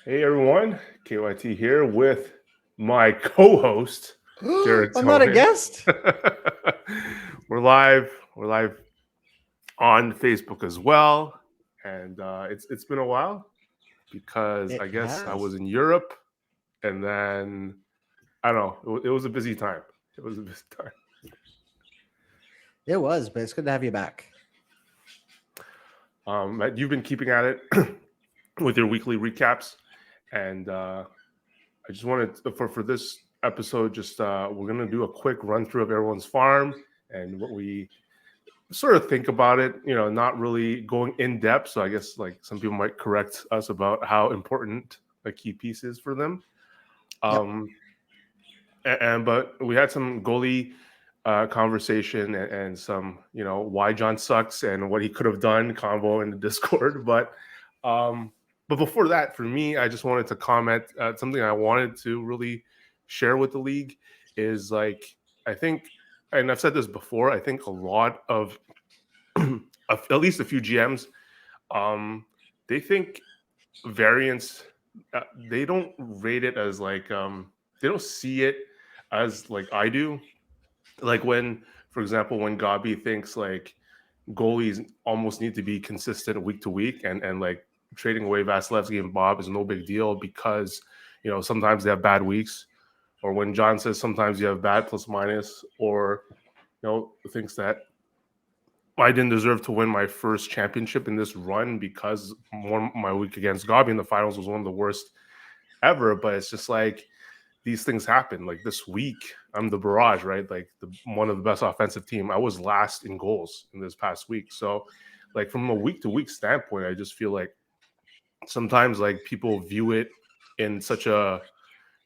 Hey everyone, KYT here with my co-host Jared I'm not a Tonin. guest. we're live. We're live on Facebook as well, and it's been a while because It I guess I has. was in Europe, and then I don't know. It was a busy time. It was a busy time. It was, but it's good to have you back. Matt, you've been keeping at it with your weekly recaps, and I just wanted for this episode, just we're gonna do a quick run through of everyone's farm and what we sort of think about it. You know, not really going in depth. So I guess like some people might correct us about how important a key piece is for them. Yep. Um, and but we had some goalie conversation and some why John sucks and what he could have done convo in the Discord. Um, but before that, for me, I just wanted to comment something I wanted to really share with the league is like I think, and I've said this before, I think a lot of at least a few GMs, um, they think variance, they don't rate it as like they don't see it as like I do. Like when, for example, when Gabi thinks like goalies almost need to be consistent week to week, and like trading away Vasilevsky and Bob is no big deal because sometimes they have bad weeks, or when John says sometimes you have bad plus minus, or thinks that I didn't deserve to win my first championship in this run because my week against Gabi in the finals was one of the worst ever. But it's just like these things happen. Like this week, I'm the barrage, right? Like one of the best offensive team. I was last in goals in this past week. So, like from a week to week standpoint, I just feel like sometimes like people view it in such a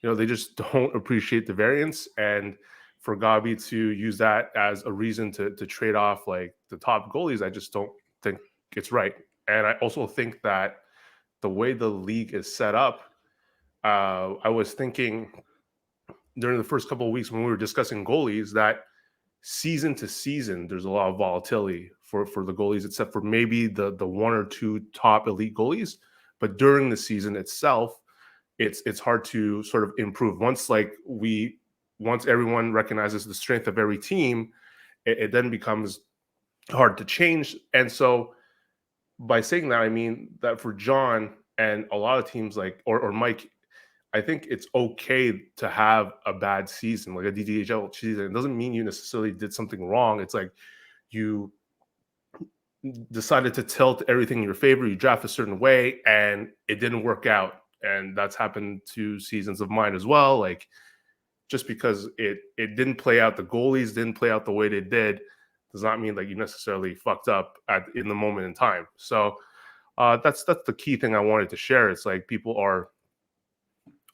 they just don't appreciate the variance, and for Gabi to use that as a reason to trade off like the top goalies, I just don't think it's right. And I also think that the way the league is set up, I was thinking during the first couple of weeks when we were discussing goalies that season to season there's a lot of volatility for the goalies, except for maybe the one or two top elite goalies. But during the season itself, it's hard to sort of improve once everyone recognizes the strength of every team. It then becomes hard to change. And so by saying that, I mean that for John and a lot of teams like or Mike, I think it's okay to have a bad season, like a DDHL season. It doesn't mean you necessarily did something wrong. It's like you decided to tilt everything in your favor. You draft a certain way and it didn't work out. And that's happened to seasons of mine as well. Like just because it didn't play out, the goalies didn't play out the way they did, does not mean like you necessarily fucked up in the moment in time. So that's the key thing I wanted to share. It's like people are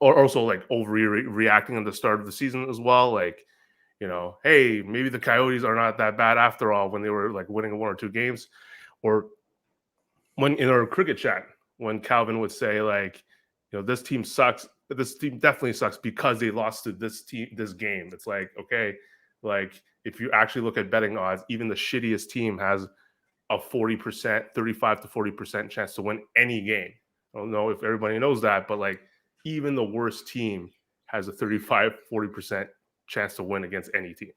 also like overreacting at the start of the season as well. Like, hey, maybe the Coyotes are not that bad after all when they were like winning one or two games. Or when in our cricket chat, when Calvin would say like, this team sucks. This team definitely sucks because they lost to this team this game. It's like, okay, like if you actually look at betting odds, even the shittiest team has a 40%, 35 to 40% chance to win any game. I don't know if everybody knows that, but like even the worst team has a 35-40% chance to win against any team.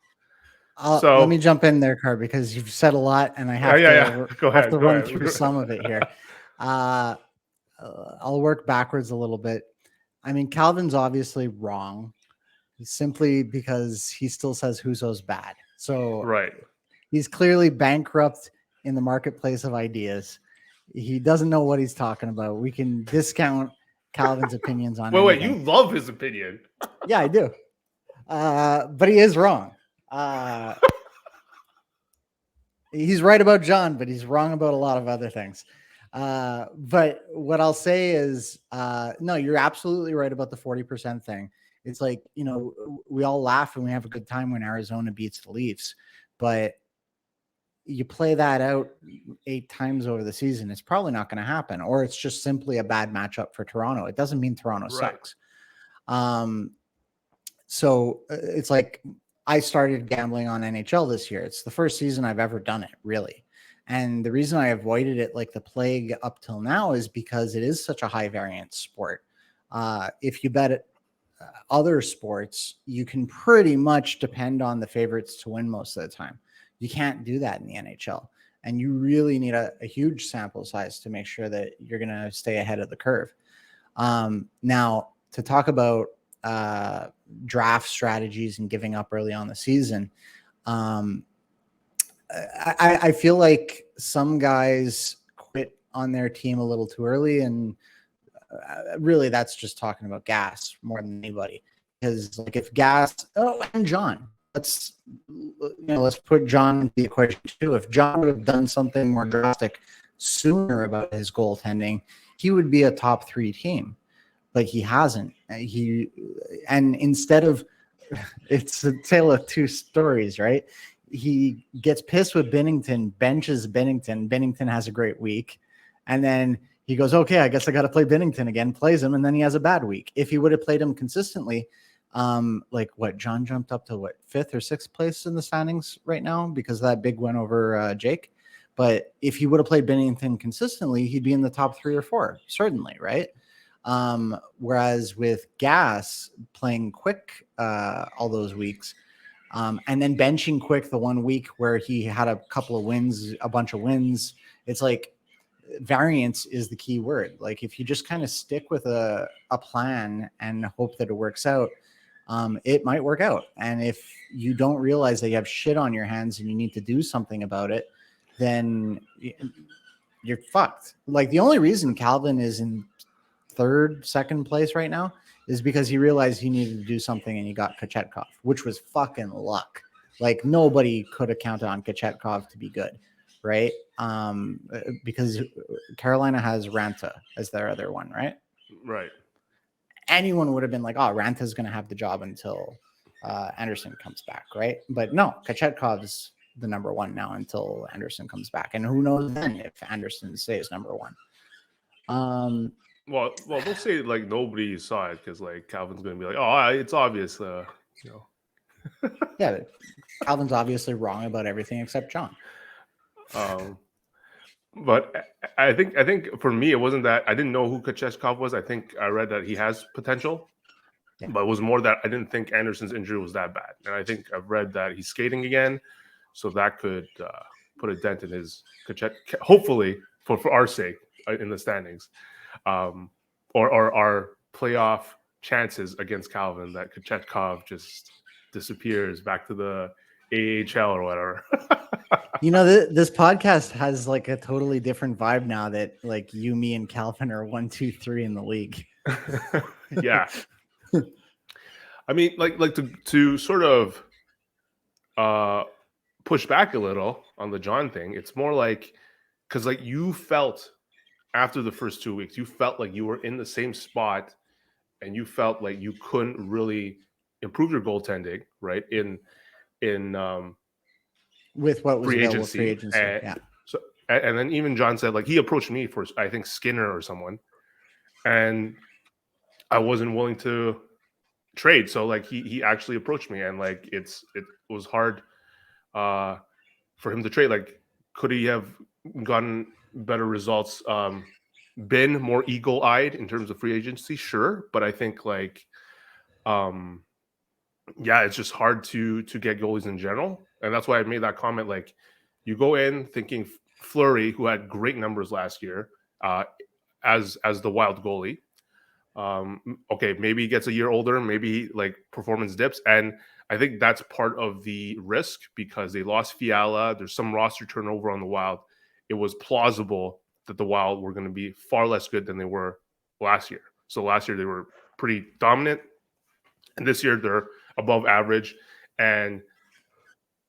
Let me So jump in there, Car, because you've said a lot, and I yeah, have yeah, yeah. to Go have ahead, to go run through some of it here. ahead. Uh, I'll work backwards a little bit. I mean, Calvin's obviously wrong, simply because he still says Huso's bad. So Right. he's clearly bankrupt in the marketplace of ideas. He doesn't know what he's talking about. We can discount Calvin's opinions on Wait, you anything. love his opinion. Yeah, I do. But he is wrong. Uh, he's right about John, but he's wrong about a lot of other things. But what I'll say is, no, you're absolutely right about the 40% thing. It's like, we all laugh and we have a good time when Arizona beats the Leafs, but you play that out 8 times over the season, it's probably not going to happen, or it's just simply a bad matchup for Toronto. It doesn't mean Toronto Right. sucks. So it's like I started gambling on NHL this year. It's the first season I've ever done it, really. And the reason I avoided it like the plague up till now is because it is such a high variance sport. If you bet other sports, you can pretty much depend on the favorites to win most of the time. You can't do that in the NHL. And you really need a huge sample size to make sure that you're going to stay ahead of the curve. Now, to talk about draft strategies and giving up early on the season, I feel like some guys quit on their team a little too early, and really that's just talking about Gas more than anybody. Because like if Gas, and John, let's put John into the equation too. If John would have done something more drastic sooner about his goaltending, he would be a top 3 team. But he hasn't. And instead of, it's a tale of two stories, right? He gets pissed with Binnington, benches Binnington. Binnington has a great week. And then he goes, okay, I guess I got to play Binnington again, plays him, and then he has a bad week. If he would have played him consistently, John jumped up to 5th or 6th place in the standings right now because of that big win over Jake. But if he would have played Binnington consistently, he'd be in the top 3 or 4, certainly, right? Whereas with Gas playing Quick all those weeks, and then benching Quick the one week where he had a couple of wins, a bunch of wins, it's like variance is the key word. Like if you just kind of stick with a plan and hope that it works out, it might work out. And if you don't realize that you have shit on your hands and you need to do something about it, then you're fucked. Like the only reason Calvin is in second place right now is because he realized he needed to do something and he got Kochetkov, which was fucking luck. Like nobody could have counted on Kochetkov to be good, right? Because Carolina has Ranta as their other one, right? Right. Anyone would have been like, oh, Ranta's going to have the job until Anderson comes back, right? But no, Kochetkov's the number 1 now until Anderson comes back. And who knows then if Anderson stays number 1. Well, don't say like nobody saw it because like Calvin's gonna be like, oh, it's obvious, Yeah, Calvin's obviously wrong about everything except John. But I think for me it wasn't that I didn't know who Kochetkov was. I think I read that he has potential, but it was more that I didn't think Anderson's injury was that bad, and I think I've read that he's skating again, so that could put a dent in his hopefully for our sake in the standings. Or our playoff chances against Calvin, that Kochetkov just disappears back to the AHL or whatever. This podcast has like a totally different vibe now that like you, me, and Calvin are 1, 2, 3 in the league. Yeah. I mean, like to sort of push back a little on the John thing. It's more like because like you felt after the first 2 weeks, you felt like you were in the same spot and you felt like you couldn't really improve your goaltending, right? In with what was free available agency. Free agency. Yeah. So and then even John said like he approached me for I think Skinner or someone, and I wasn't willing to trade. So like he actually approached me, and like it was hard for him to trade. Like could he have gotten better results? Been more eagle-eyed in terms of free agency, sure, but I think like it's just hard to get goalies in general, and that's why I made that comment. Like you go in thinking Fleury, who had great numbers last year as the Wild goalie, okay, maybe he gets a year older, maybe like performance dips, and I think that's part of the risk because they lost Fiala. There's some roster turnover on the Wild. It was plausible that the Wild were going to be far less good than they were last year. So last year they were pretty dominant, and this year they're above average. And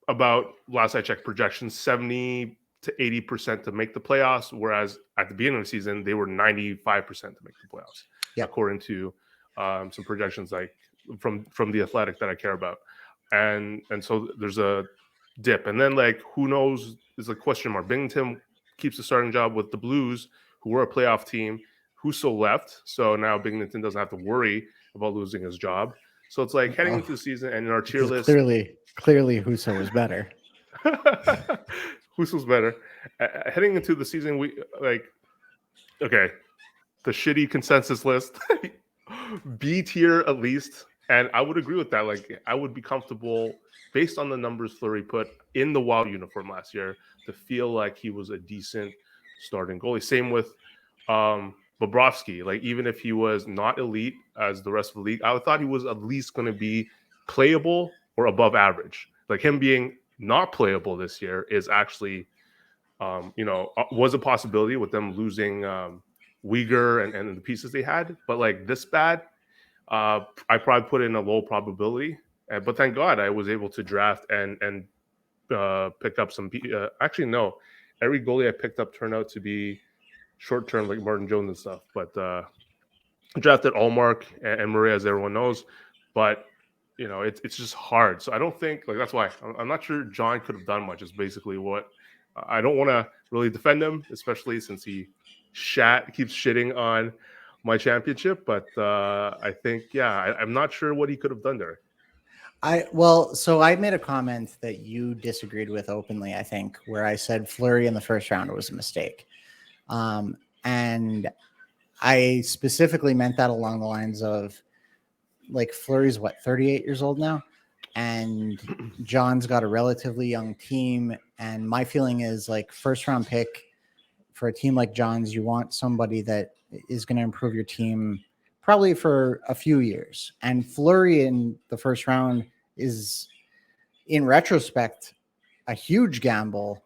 about last I checked projections, 70 to 80% to make the playoffs, whereas at the beginning of the season they were 95% to make the playoffs, according to some projections like from the Athletic that I care about. And so there's a dip, and then like who knows is a question mark. Binnington keeps the starting job with the Blues, who were a playoff team. Husso left, so now Binnington doesn't have to worry about losing his job. So it's like heading into the season, and in our tier list, clearly Husso was better. Husso's better. Heading into the season, we like okay, the shitty consensus list. B tier at least. And I would agree with that. Like, I would be comfortable based on the numbers Fleury put in the Wild uniform last year to feel like he was a decent starting goalie. Same with Bobrovsky. Like, even if he was not elite as the rest of the league, I thought he was at least going to be playable or above average. Like, him being not playable this year is actually, was a possibility with them losing Uyghur and the pieces they had. But like this bad, I probably put in a low probability. But thank God I was able to draft and pick up some. Actually, no, every goalie I picked up turned out to be short term, like Martin Jones and stuff. But drafted Allmark and Murray, as everyone knows. But it's just hard. So I don't think like that's why I'm not sure John could have done much. Is basically what I don't want to really defend him, especially since he keeps shitting on my championship. But I think I'm not sure what he could have done there. So I made a comment that you disagreed with openly, I think, where I said Fleury in the first round was a mistake. And I specifically meant that along the lines of like Fleury's 38 years old now, and John's got a relatively young team. And my feeling is like first round pick for a team like John's, you want somebody that is going to improve your team probably for a few years. And Fleury in the first round is, in retrospect, a huge gamble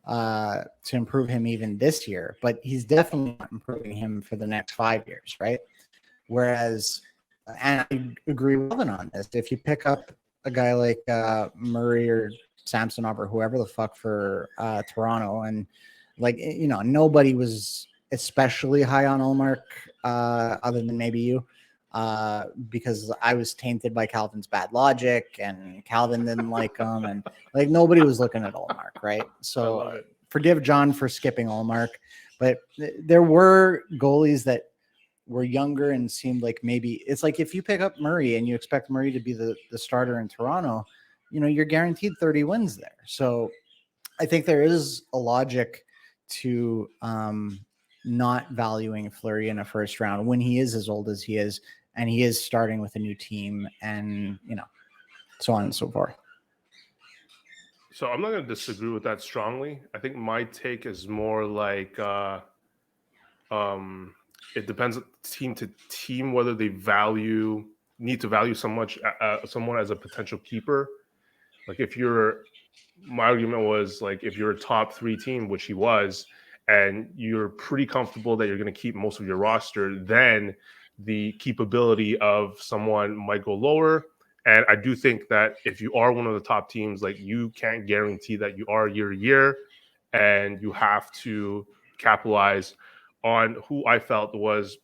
to improve him even this year, but he's definitely not improving him for the next 5 years, right? Whereas, and I agree with Evan on this, if you pick up a guy like Murray or Samsonov or whoever the fuck for Toronto, and like, nobody was especially high on Olmark other than maybe you, because I was tainted by Calvin's bad logic and Calvin didn't like him, and like nobody was looking at Olmark, right? So forgive John for skipping Olmark, but there were goalies that were younger and seemed like maybe it's like if you pick up Murray and you expect Murray to be the starter in Toronto, you're guaranteed 30 wins there. So I think there is a logic to not valuing Fleury in a first round when he is as old as he is, and he is starting with a new team, and so on and so forth. So I'm not going to disagree with that strongly. I think my take is more like it depends team to team whether they need to value someone as a potential keeper. Like my argument was like if you're a top 3 team, which he was, and you're pretty comfortable that you're going to keep most of your roster, then the keepability of someone might go lower. And I do think that if you are one of the top teams, like you can't guarantee that you are year to year, and you have to capitalize on who I felt was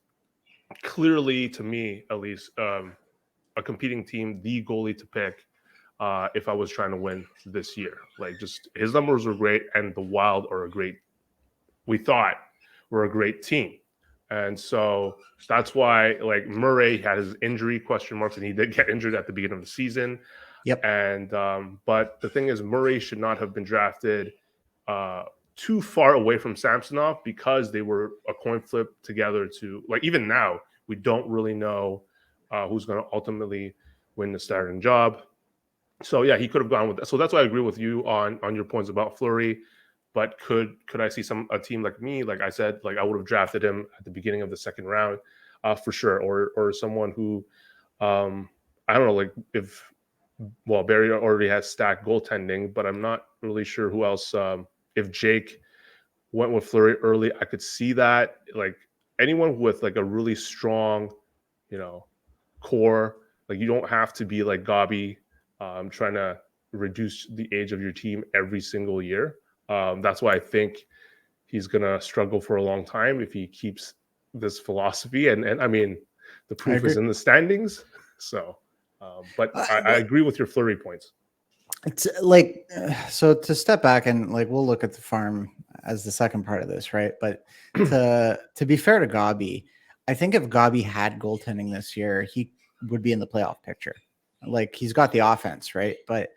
clearly, to me at least, a competing team, the goalie to pick if I was trying to win this year. Like, just his numbers were great, and the Wild are we thought were a great team. And so that's why, like, Murray had his injury question marks, and he did get injured at the beginning of the season. Yep. And but the thing is, Murray should not have been drafted too far away from Samsonov, because they were a coin flip together. To like, even now, we don't really know who's going to ultimately win the starting job. So yeah, he could have gone with that. So that's why I agree with you on your points about Fleury. But could I see a team like me, like I said, like I would have drafted him at the beginning of the second round for sure, or someone who I don't know, like Barry already has stacked goaltending, but I'm not really sure who else. If Jake went with Fleury early, I could see that. Like anyone with like a really strong, core. Like you don't have to be like Goalie, trying to reduce the age of your team every single year. That's why I think he's gonna struggle for a long time if he keeps this philosophy. And I mean, the proof is in the standings. So, but I agree with your Fleury points. It's like, so to step back and like, we'll look at the farm as the second part of this, right? But to be fair to Goalie, I think if Goalie had goaltending this year, he would be in the playoff picture. Like he's got the offense, right? But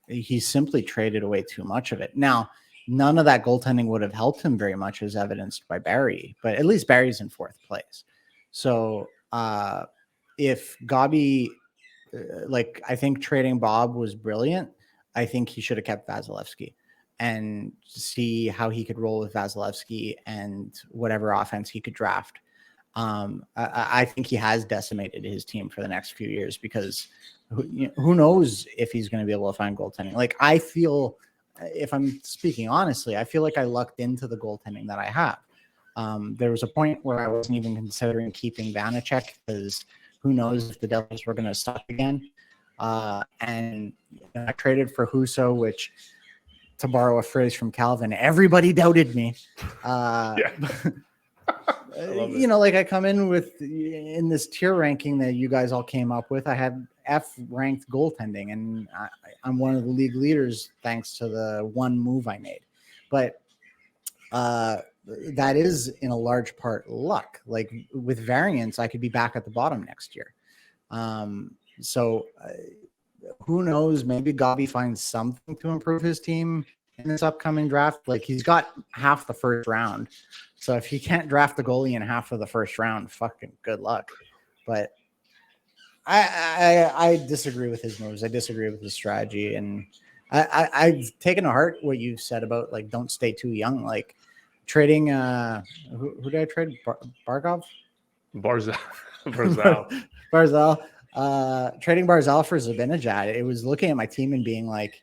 he simply traded away too much of it. Now, none of that goaltending would have helped him very much, as evidenced by Barry, but at least Barry's in fourth place. So if Gabi, like, I think trading Bob was brilliant. I think he should have kept Vasilevsky and see how he could roll with Vasilevsky and whatever offense he could draft. I think he has decimated his team for the next few years because who knows if he's going to be able to find goaltending. Like, I feel, if I'm speaking honestly, I feel like I lucked into the goaltending that I have. There was a point where I wasn't even considering keeping Vanacek because who knows if the Devils were going to suck again. And I traded for Husso, which, to borrow a phrase from Calvin, everybody doubted me. Like, I come in in this tier ranking that you guys all came up with. I had F ranked goaltending, and I'm one of the league leaders thanks to the one move I made. But that is in a large part luck. Like, with variance, I could be back at the bottom next year. So who knows? Maybe Gabi finds something to improve his team in this upcoming draft. Like, he's got half the first round. So if he can't draft the goalie in half of the first round, fucking good luck. But I disagree with his moves. I disagree with his strategy. And I've taken to heart what you said about, like, don't stay too young. Like, trading who did I trade? Barzal. Trading Barzal for Zibanejad. It was looking at my team and being like,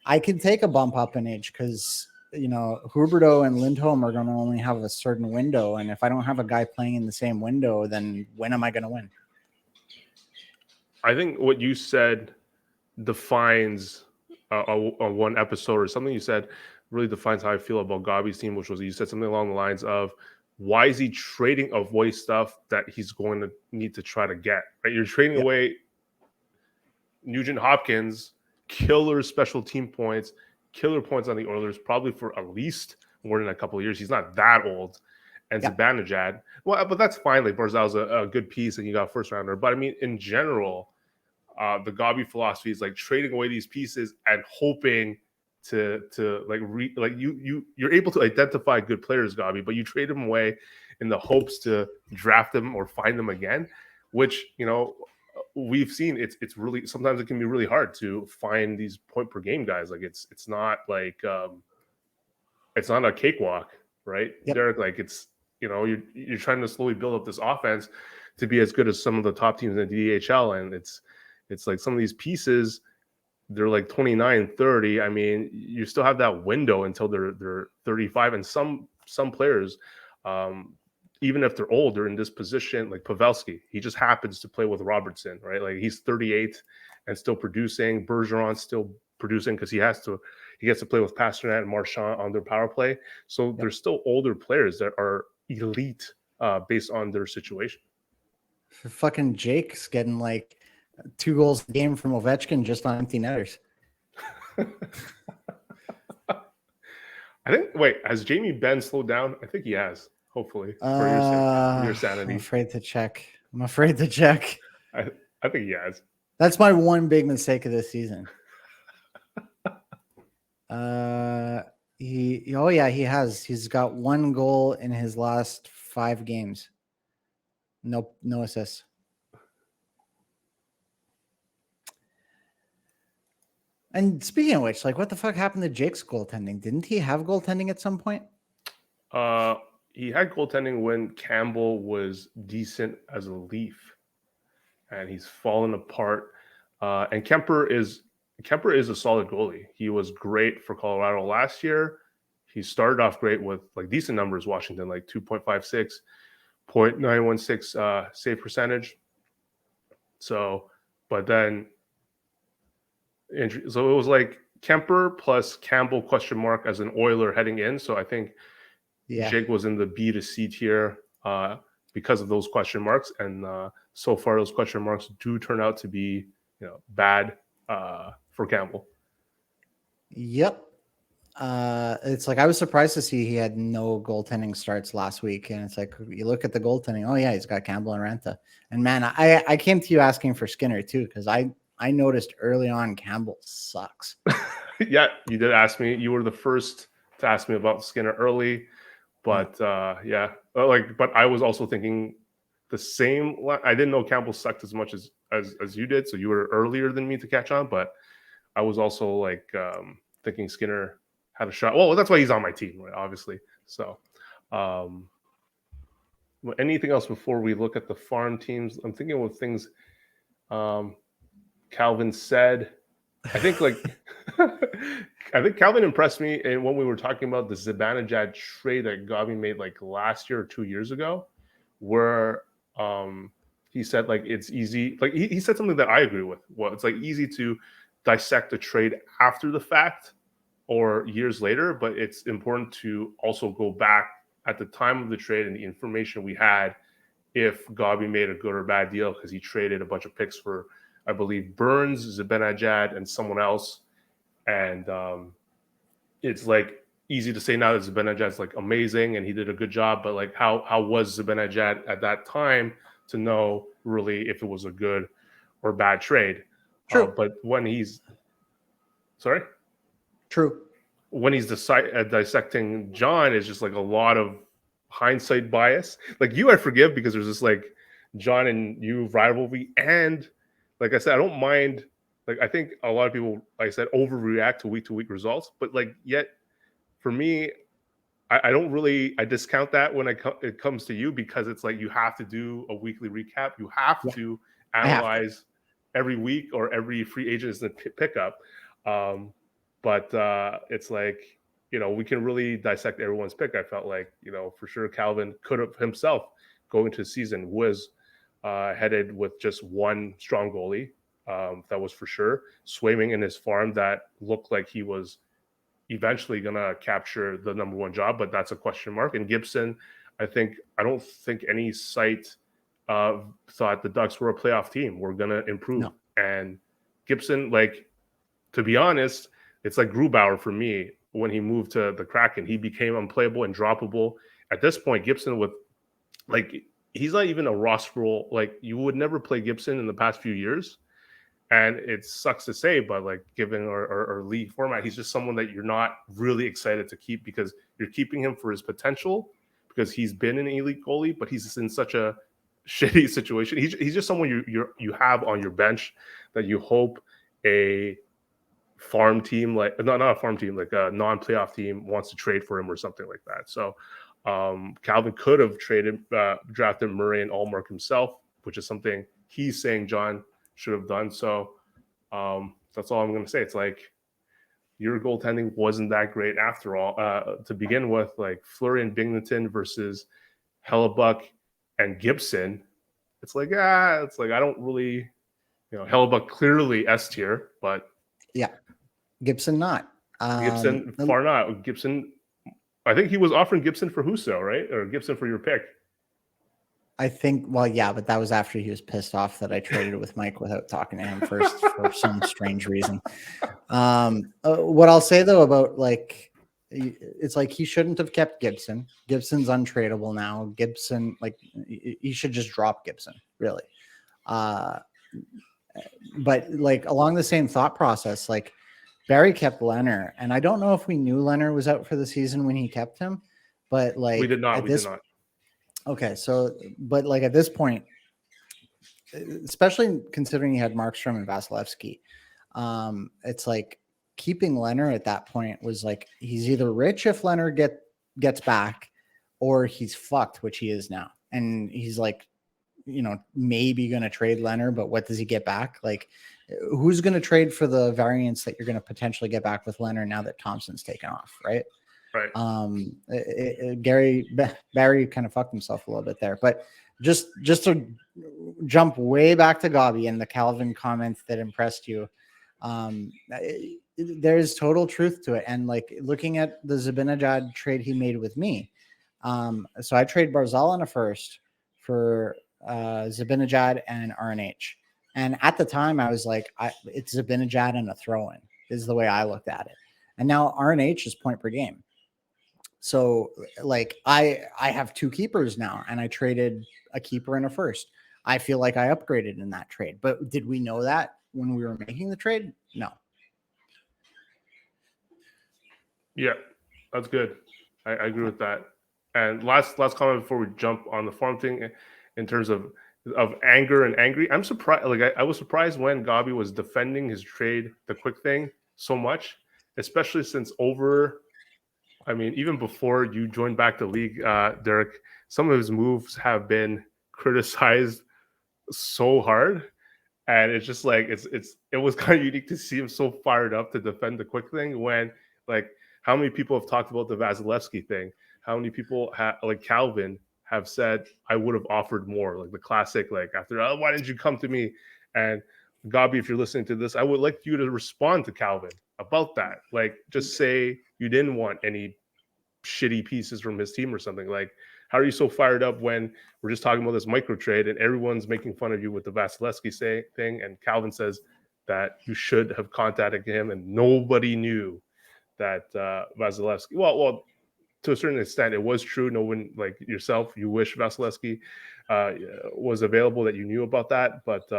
I can take a bump up in age because, Huberdeau and Lindholm are going to only have a certain window. And if I don't have a guy playing in the same window, then when am I going to win? I think what you said defines on one episode, or something you said really defines how I feel about Gabi's team, which was, you said something along the lines of, why is he trading away stuff that he's going to need to try to get? Right? You're trading away Nugent Hopkins, killer special team points, killer points on the Oilers, probably for at least more than a couple of years. He's not that old. And Zibanejad, well, but that's fine. Like, Barzal's a good piece, and you got a first rounder. But I mean, in general, the Gabi philosophy is like trading away these pieces and hoping to you're able to identify good players, Gabi, but you trade them away in the hopes to draft them or find them again, which, we've seen it's really, sometimes it can be really hard to find these point per game guys. Like, it's not like it's not a cakewalk, right, Derek? Like, it's, you're trying to slowly build up this offense to be as good as some of the top teams in the DHL, and it's like some of these pieces, they're like 29, 30. I mean, you still have that window until they're 35, and some players, even if they're older in this position, like Pavelski, he just happens to play with Robertson, right? Like, he's 38 and still producing. Bergeron's still producing because he gets to play with Pasternak and Marchand on their power play. So there's still older players that are elite based on their situation. Fucking Jake's getting like 2 goals a game from Ovechkin just on empty netters. I think. Wait, has Jamie Benn slowed down? I think he has. Hopefully, for your sanity. I'm afraid to check. I think he has. That's my one big mistake of this season. He has. He's got 1 goal in his last 5 games. No assists. And speaking of which, like, what the fuck happened to Jake's goaltending? Didn't he have goaltending at some point? He had goaltending when Campbell was decent as a Leaf, and he's fallen apart. And Kemper is a solid goalie. He was great for Colorado last year. He started off great with like decent numbers. Washington, like 2.56, 0.916 save percentage. So, but then, so it was like Kemper plus Campbell ? As an Oiler heading in. So I think Jake was in the B to C tier because of those question marks, and so far those question marks do turn out to be bad for Campbell. Yep. It's like I was surprised to see he had no goaltending starts last week, and it's like you look at the goaltending. Oh yeah, he's got Campbell and Ranta. And man, I came to you asking for Skinner too because I noticed early on Campbell sucks. Yeah, you did ask me. You were the first to ask me about Skinner early, but but I was also thinking the same. I didn't know Campbell sucked as much as you did, so you were earlier than me to catch on. But I was also like thinking Skinner had a shot. Well, that's why he's on my team, right? Obviously. So, anything else before we look at the farm teams? I'm thinking of things Calvin said. I think I think Calvin impressed me and when we were talking about the Zibanejad trade that Gabi made like last year or 2 years ago, where he said like it's easy. Like he said something that I agree with. Well, it's like easy to dissect a trade after the fact or years later, but it's important to also go back at the time of the trade and the information we had if Gabi made a good or bad deal because he traded a bunch of picks for, I believe, Burns, Zibanejad, and someone else. And it's like easy to say now that Zibanejad's like amazing and he did a good job, but like how was Zibanejad at that time to know really if it was a good or bad trade? True. But when he's sorry, True. when he's dissecting John, is just like a lot of hindsight bias. Like you, I forgive because there's this like John and you rivalry, and like I said, I don't mind. Like I think a lot of people, like I said, overreact to week results, but like yet for me, I don't really I discount that when it comes to you because it's like you have to do a weekly recap. You have Yeah, to I have to. analyze every week or every free agent is a pickup. But it's like we can really dissect everyone's pick. I felt like for sure Calvin could have himself going into the season was headed with just one strong goalie. That was for sure. Swimming in his farm that looked like he was eventually going to capture the number one job, but that's a question mark. And Gibson, I don't think any site thought the Ducks were a playoff team. We're going to improve. No. And Gibson, like, to be honest, it's like Grubauer for me when he moved to the Kraken. He became unplayable and droppable. At this point, Gibson with like he's not even a roster role. Like you would never play Gibson in the past few years. And it sucks to say, but like given our league format, he's just someone that you're not really excited to keep because you're keeping him for his potential because he's been an elite goalie, but he's in such a shitty situation. He's just someone you have on your bench that you hope a farm team like not a farm team like a non-playoff team wants to trade for him or something like that. So Calvin could have drafted Murray and Allmark himself, which is something he's saying John should have done. So that's all I'm going to say. It's like your goaltending wasn't that great after all. To begin with, like Fleury and Binghamton versus Hellebuck and Gibson. It's like I don't really, Hellebuck clearly S tier, but yeah, Gibson not. Gibson far not. Gibson, I think he was offering Gibson for Husso, right? Or Gibson for your pick. I think, well, yeah, but that was after he was pissed off that I traded with Mike without talking to him first for some strange reason. What I'll say though about like, it's like he shouldn't have kept Gibson. Gibson's untradeable now. Gibson, like, he should just drop Gibson, really. But like along the same thought process, like Barry kept Leonard, and I don't know if we knew Leonard was out for the season when he kept him, but like we did not. Okay, so but like at this point, especially considering he had Markstrom and Vasilevsky, it's like keeping Leonard at that point was like he's either rich if Leonard gets back, or he's fucked, which he is now, and he's like, maybe going to trade Leonard, but what does he get back? Like, who's going to trade for the variance that you're going to potentially get back with Leonard now that Thompson's taken off, right? Right. Barry kind of fucked himself a little bit there, but just to jump way back to Gabi and the Calvin comments that impressed you, there's total truth to it. And like looking at the Zibanejad trade he made with me, so I trade Barzal on a first for Zibanejad and RNH, and at the time I was like, it's Zibanejad and a throw-in is the way I looked at it, and now RNH is point per game. So like I have two keepers now, and I traded a keeper and a first. I feel like I upgraded in that trade, but did we know that when we were making the trade? No. Yeah, that's good. I agree with that. And last comment before we jump on the farm thing in terms of anger and angry. I'm surprised. Like I was surprised when Gabi was defending his trade, the quick thing, so much, especially since over. I mean, even before you joined back the league, Derek, some of his moves have been criticized so hard, and it's just like it was kind of unique to see him so fired up to defend the quick thing when like how many people have talked about the Vasilevsky thing? How many people like Calvin have said I would have offered more, like the classic, like after why didn't you come to me? And Gabi, if you're listening to this, I would like you to respond to Calvin about that. Like just say you didn't want any shitty pieces from his team or something. Like, how are you so fired up when we're just talking about this micro trade and everyone's making fun of you with the Vasilevsky thing? And Calvin says that you should have contacted him, and nobody knew that Vasilevsky. Well, to a certain extent, it was true. No one, like yourself, you wish Vasilevsky was available, that you knew about that. But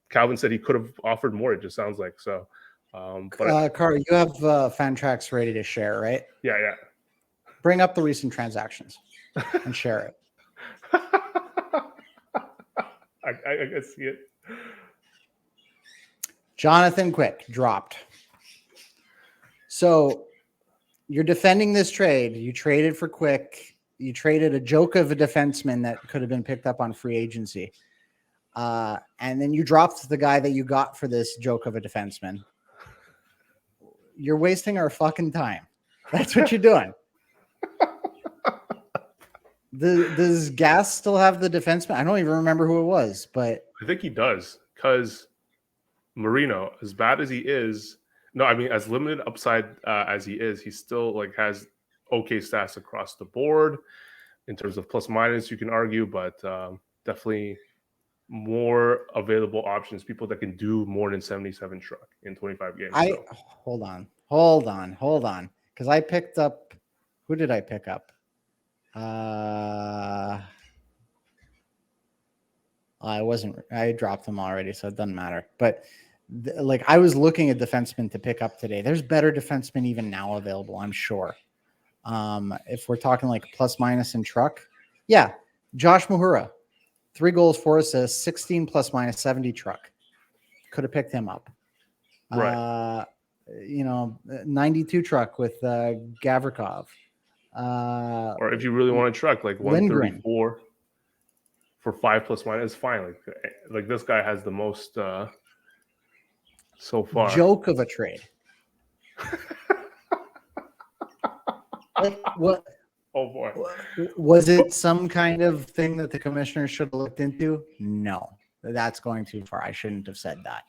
Calvin said he could have offered more. It just sounds like so. But Carl, you have Fantrax ready to share, right? Yeah. Bring up the recent transactions and share it. I can see it. Jonathan Quick dropped. So you're defending this trade. You traded for Quick. You traded a joke of a defenseman that could have been picked up on free agency. And then you dropped the guy that you got for this joke of a defenseman. You're wasting our fucking time. That's what you're doing. Does Gas still have the defenseman? I don't even remember who it was, but I think he does, because Marino, as bad as he is, no, I mean as limited upside as he is, he still like has okay stats across the board in terms of plus minus. You can argue, but definitely more available options. People that can do more than 77 truck in 25 games. Hold on, because I picked up. Who did I pick up? I dropped them already, so it doesn't matter. But like I was looking at defensemen to pick up today. There's better defensemen even now available, I'm sure. If we're talking like plus minus and truck, yeah, Josh Mahura, 3 goals, 4 assists, 16 plus minus 70 truck. Could have picked him up. Right. 92 truck with Gavrikov. Or if you really want to truck, like 134 for 5 plus minus, fine. Like this guy has the most so far. Joke of a trade. Like, what? Oh boy. Was it some kind of thing that the commissioner should have looked into? No, that's going too far. I shouldn't have said that.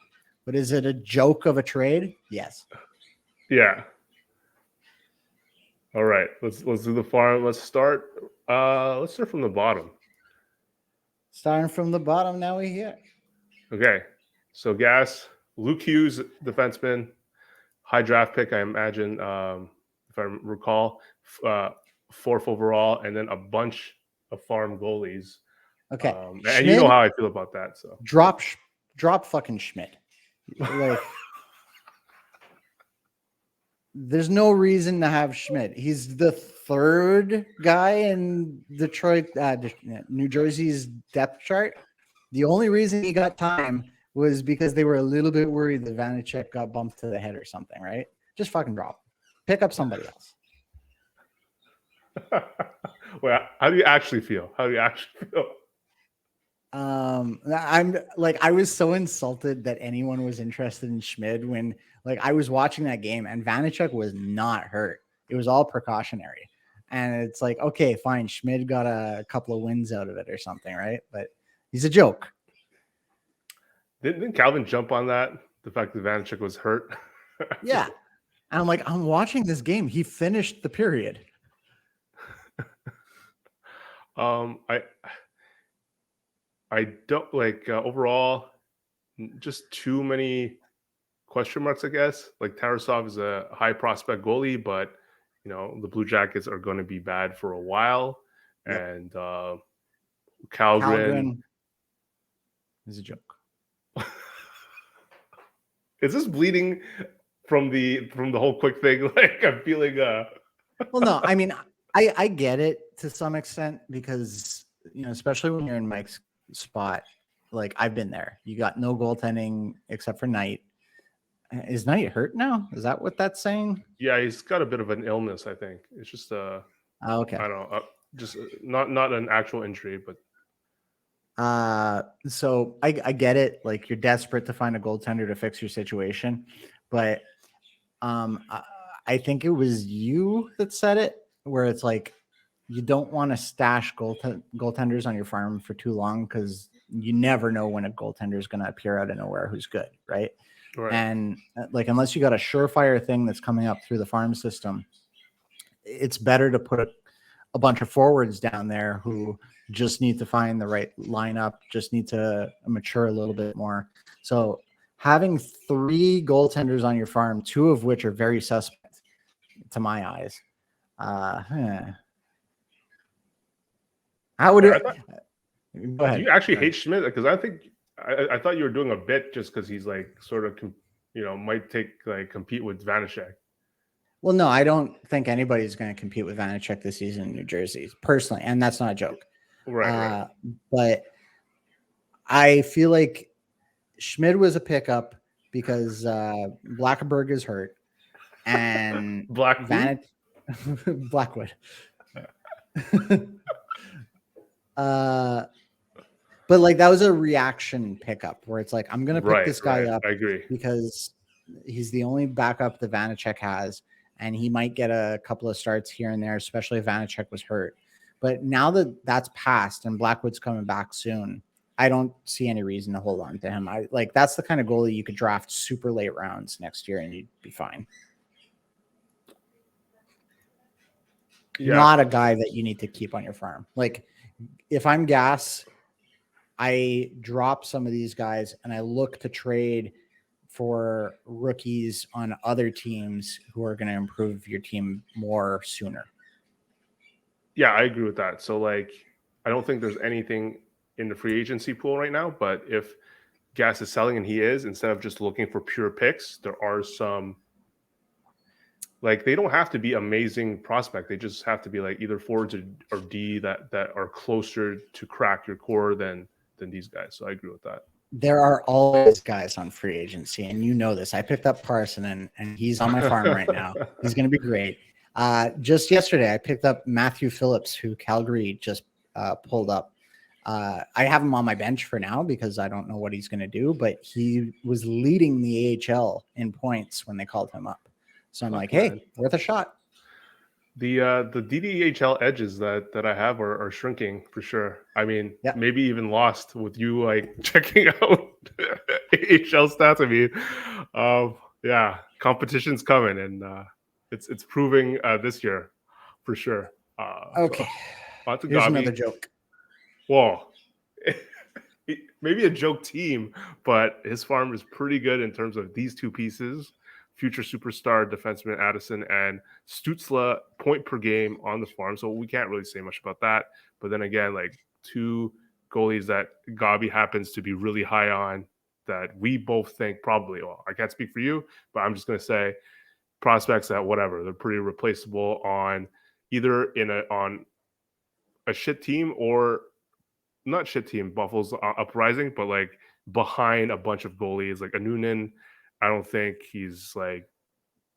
But is it a joke of a trade? Yes. Yeah. All right. Let's do the farm. Let's start from the bottom. Starting from the bottom, now we hear. Okay. So Gas, Luke Hughes, defenseman, high draft pick, I imagine, if I recall, 4th overall, and then a bunch of farm goalies. Okay. And Schmidt, you know how I feel about that. So drop fucking Schmidt. Like, there's no reason to have Schmidt. He's the 3rd guy in Detroit, New Jersey's depth chart. The only reason he got time was because they were a little bit worried that Vanacek got bumped to the head or something, right? Just fucking drop. Pick up somebody else. Well, how do you actually feel? I'm like, I was so insulted that anyone was interested in Schmid when like I was watching that game and Vanacek was not hurt. It was all precautionary. And it's like, okay, fine. Schmid got a couple of wins out of it or something, right? But he's a joke. Didn't Calvin jump on that? The fact that Vanacek was hurt? Yeah. And I'm like, I'm watching this game. He finished the period. I don't like overall just too many question marks, I guess. Like Tarasov is a high prospect goalie, but you know, the Blue Jackets are going to be bad for a while. Yep. And Kallgren is a joke. Is this bleeding from the whole quick thing? Like I'm feeling well, no, I mean, I get it to some extent because especially when you're in Mike's spot, like I've been there. You got no goaltending except for Knight. Is Knight hurt now? Is that what that's saying? Yeah, he's got a bit of an illness. I think it's just Okay. I don't know, just not an actual injury, but So I get it. Like you're desperate to find a goaltender to fix your situation, but I think it was you that said it, where it's like you don't want to stash goaltenders on your farm for too long because you never know when a goaltender is going to appear out of nowhere who's good, right? right. And like unless you got a surefire thing that's coming up through the farm system, it's better to put a bunch of forwards down there who just need to find the right lineup, just need to mature a little bit more. So having 3 goaltenders on your farm, 2 of which are very suspect to my eyes. How would it? Go ahead. Do you actually hate Schmidt? Because I thought you were doing a bit just because he's like sort of might compete with Vanacek. Well, no, I don't think anybody's going to compete with Vanacek this season in New Jersey, personally, and that's not a joke. Right. But I feel like Schmidt was a pickup because Blackenberg is hurt and Blackwood. But like that was a reaction pickup where it's like I'm gonna pick this guy up. I agree because he's the only backup that Vanacek has, and he might get a couple of starts here and there, especially if Vanacek was hurt. But now that that's passed and Blackwood's coming back soon, I don't see any reason to hold on to him. I like that's the kind of goalie you could draft super late rounds next year and you'd be fine. Yeah. Not a guy that you need to keep on your farm. Like if I'm Gas, I drop some of these guys and I look to trade for rookies on other teams who are going to improve your team more sooner. Yeah, I agree with that. So like, I don't think there's anything in the free agency pool right now, but if Gas is selling and he is, instead of just looking for pure picks, there are some, like they don't have to be amazing prospect. They just have to be like either forwards or D that are closer to crack your core than these guys. So I agree with that. There are always guys on free agency, and you know this. I picked up Parson, and he's on my farm right now. He's going to be great. Just yesterday, I picked up Matthew Phillips, who Calgary just pulled up. I have him on my bench for now because I don't know what he's going to do, but he was leading the AHL in points when they called him up. So I'm like, hey, worth a shot. The DDHL edges that I have are shrinking for sure. I mean, maybe even lost with you like checking out AHL stats. I mean, yeah, competition's coming, and it's proving this year for sure. Okay, so, here's another joke. Whoa. Maybe a joke team, but his farm is pretty good in terms of these 2 pieces. Future superstar defenseman Addison and Stützle point per game on the farm. So we can't really say much about that. But then again, like 2 goalies that Gabi happens to be really high on that we both think probably, well, I can't speak for you, but I'm just going to say prospects that whatever, they're pretty replaceable on either on a shit team or not shit team, Buffalo's uprising, but like behind a bunch of goalies like a Noonan. I don't think he's like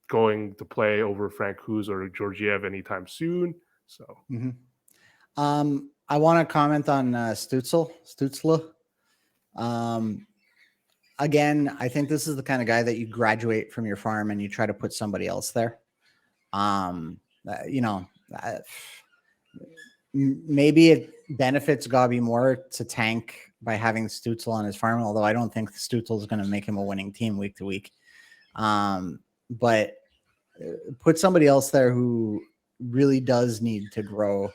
going to play over Frank Hughes or Georgiev anytime soon. So, I want to comment on Stützle. Again, I think this is the kind of guy that you graduate from your farm and you try to put somebody else there. Maybe it benefits Gabi more to tank by having Stützle on his farm, although I don't think Stützle is going to make him a winning team week to week. But put somebody else there who really does need to grow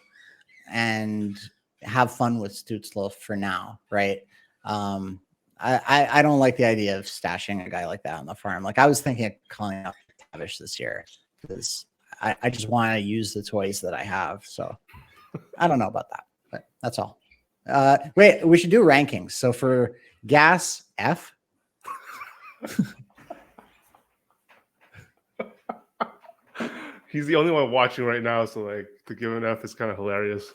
and have fun with Stützle for now, right? I don't like the idea of stashing a guy like that on the farm. Like I was thinking of calling up Tavish this year because I just want to use the toys that I have. So I don't know about that, but that's all. Wait, we should do rankings. So for Gas, F. He's the only one watching right now, so like to give an F is kind of hilarious.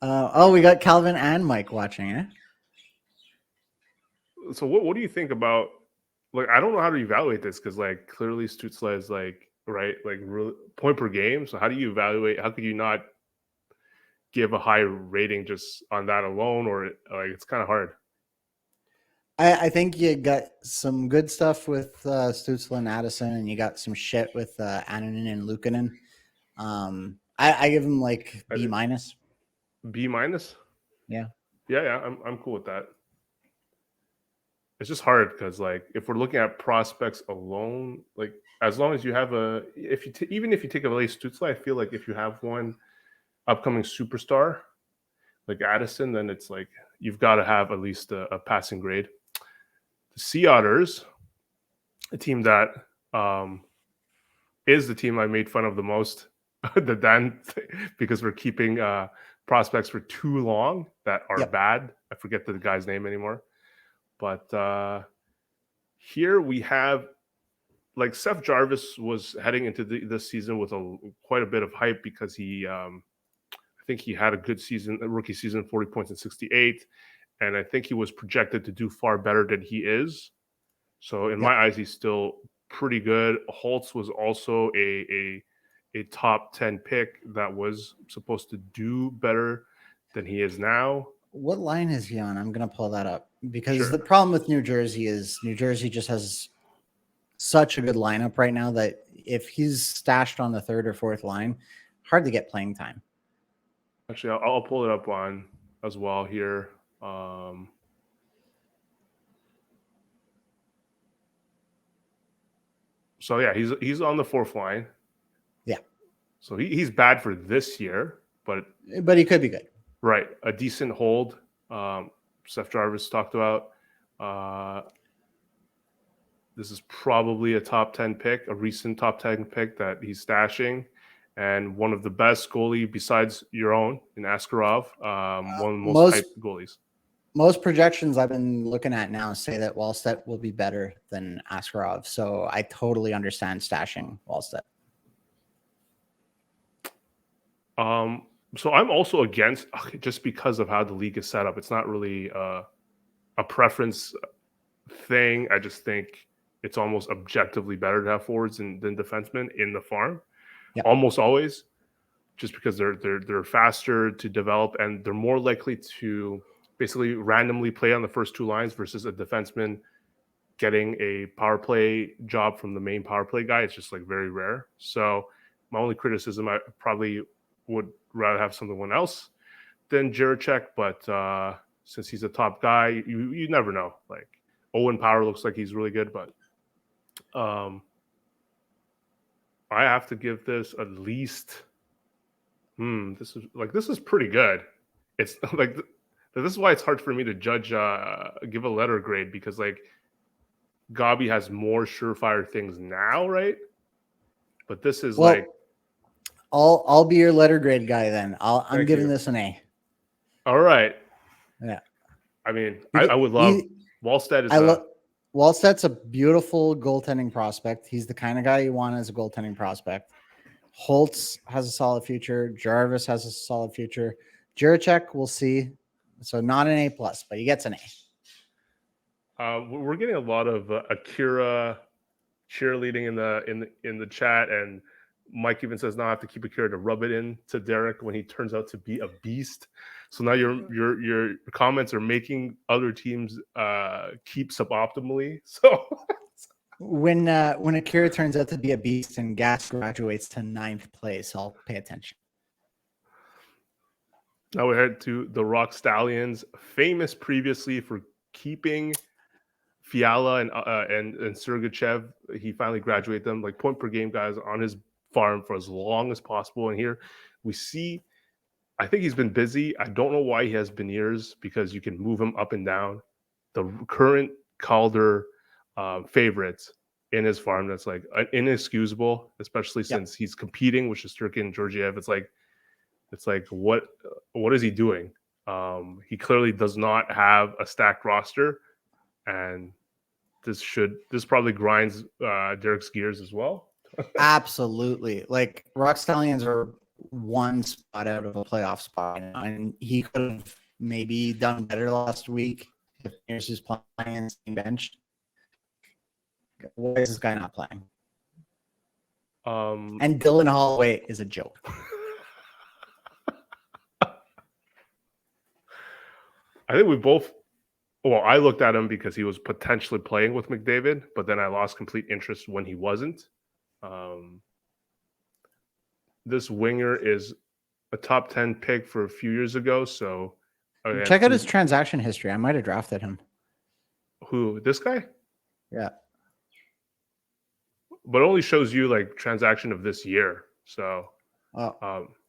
Oh, we got Calvin and Mike watching, eh? So what do you think about, like, I don't know how to evaluate this because like clearly Stutzla is like, right, like really point per game. So how do you evaluate? How could you not give a high rating just on that alone, or like it's kind of hard? I think you got some good stuff with Stutzla and Addison, and you got some shit with Annunen and Luukkonen. I give him like B minus. B minus. Yeah. Yeah, I'm cool with that. It's just hard because like if we're looking at prospects alone, like as long as you have a, if you even if you take away Stutzla, I feel like if you have one upcoming superstar like Addison, then it's like you've got to have at least a passing grade. The Sea Otters, a team that um, is the team I made fun of the most, the Dan, because we're keeping prospects for too long that are Yep. bad. I forget the guy's name anymore, but here we have, like, Seth Jarvis was heading into this season with quite a bit of hype because I think he had a good season, a rookie season, 40 points and 68, and I think he was projected to do far better than he is. So in Yep. my eyes, he's still pretty good. Holtz was also a top 10 pick that was supposed to do better than he is now. What line is he on? I'm gonna pull that up because the Sure. problem with New Jersey is New Jersey just has such a good lineup right now that if he's stashed on the third or fourth line, hard to get playing time. Actually, I'll pull it up on as well here. So yeah, he's on the fourth line. Yeah. So he's bad for this year, but But he could be good. right, a decent hold. Seth Jarvis talked about. Uh, this is probably a top 10 pick, a recent top 10 pick that he's stashing, and one of the best goalie besides your own in Askarov, one of the most Most hyped goalies. most projections I've been looking at now say that Wallstedt will be better than Askarov. So I totally understand stashing Wallstedt. So I'm also against, just because of how the league is set up. It's not really a preference thing. I just think it's almost objectively better to have forwards than defensemen in the farm, Yep. almost always, just because they're faster to develop and they're more likely to basically randomly play on the first two lines versus a defenseman getting a power play job from the main power play guy. It's just like very rare. So my only criticism, I probably would rather have someone else than Jiricek, but since he's a top guy, you never know. Like Owen Power looks like he's really good, but I have to give this at least. This is pretty good. It's like this is why it's hard for me to judge, give a letter grade, because like Gabi has more surefire things now, right? But this is like, I'll be your letter grade guy then. I'm thank giving you. this an A. All right. Yeah. I mean, I would love Wallstedt is Wallstedt's a beautiful goaltending prospect. He's the kind of guy you want as a goaltending prospect. Holtz has a solid future. Jarvis has a solid future. Jiricek, we'll see. So not an A plus, but he gets an A. we're getting a lot of Akira cheerleading in the chat, and Mike even says now I have to keep Akira to rub it in to Derek when he turns out to be a beast. So now your comments are making other teams keep suboptimally. So When Akira turns out to be a beast and Gas graduates to 9th place, I'll pay attention. now we head to the Rock Stallions, famous previously for keeping Fiala and Sergachev. He finally graduated them, like point per game guys on his farm for as long as possible. And here we see, I think he's been busy. I don't know why he has Beniers, because you can move him up and down. The current Calder favorites in his farm, that's like inexcusable, especially since he's competing with Shesterkin and Georgiev. It's like what is he doing? He clearly does not have a stacked roster, and this probably grinds Derek's gears as well. Absolutely. Like Rock Stallions are one spot out of a playoff spot, and he could have maybe done better last week if Pierce is playing and staying benched. Why is this guy not playing? And Dylan Holloway is a joke. I think we both. Well, I looked at him because he was potentially playing with McDavid, but then I lost complete interest when he wasn't. This winger is a top 10 pick for a few years ago. So check out his transaction history. I might have drafted him. Who? This guy? Yeah. But it only shows you like transaction of this year. So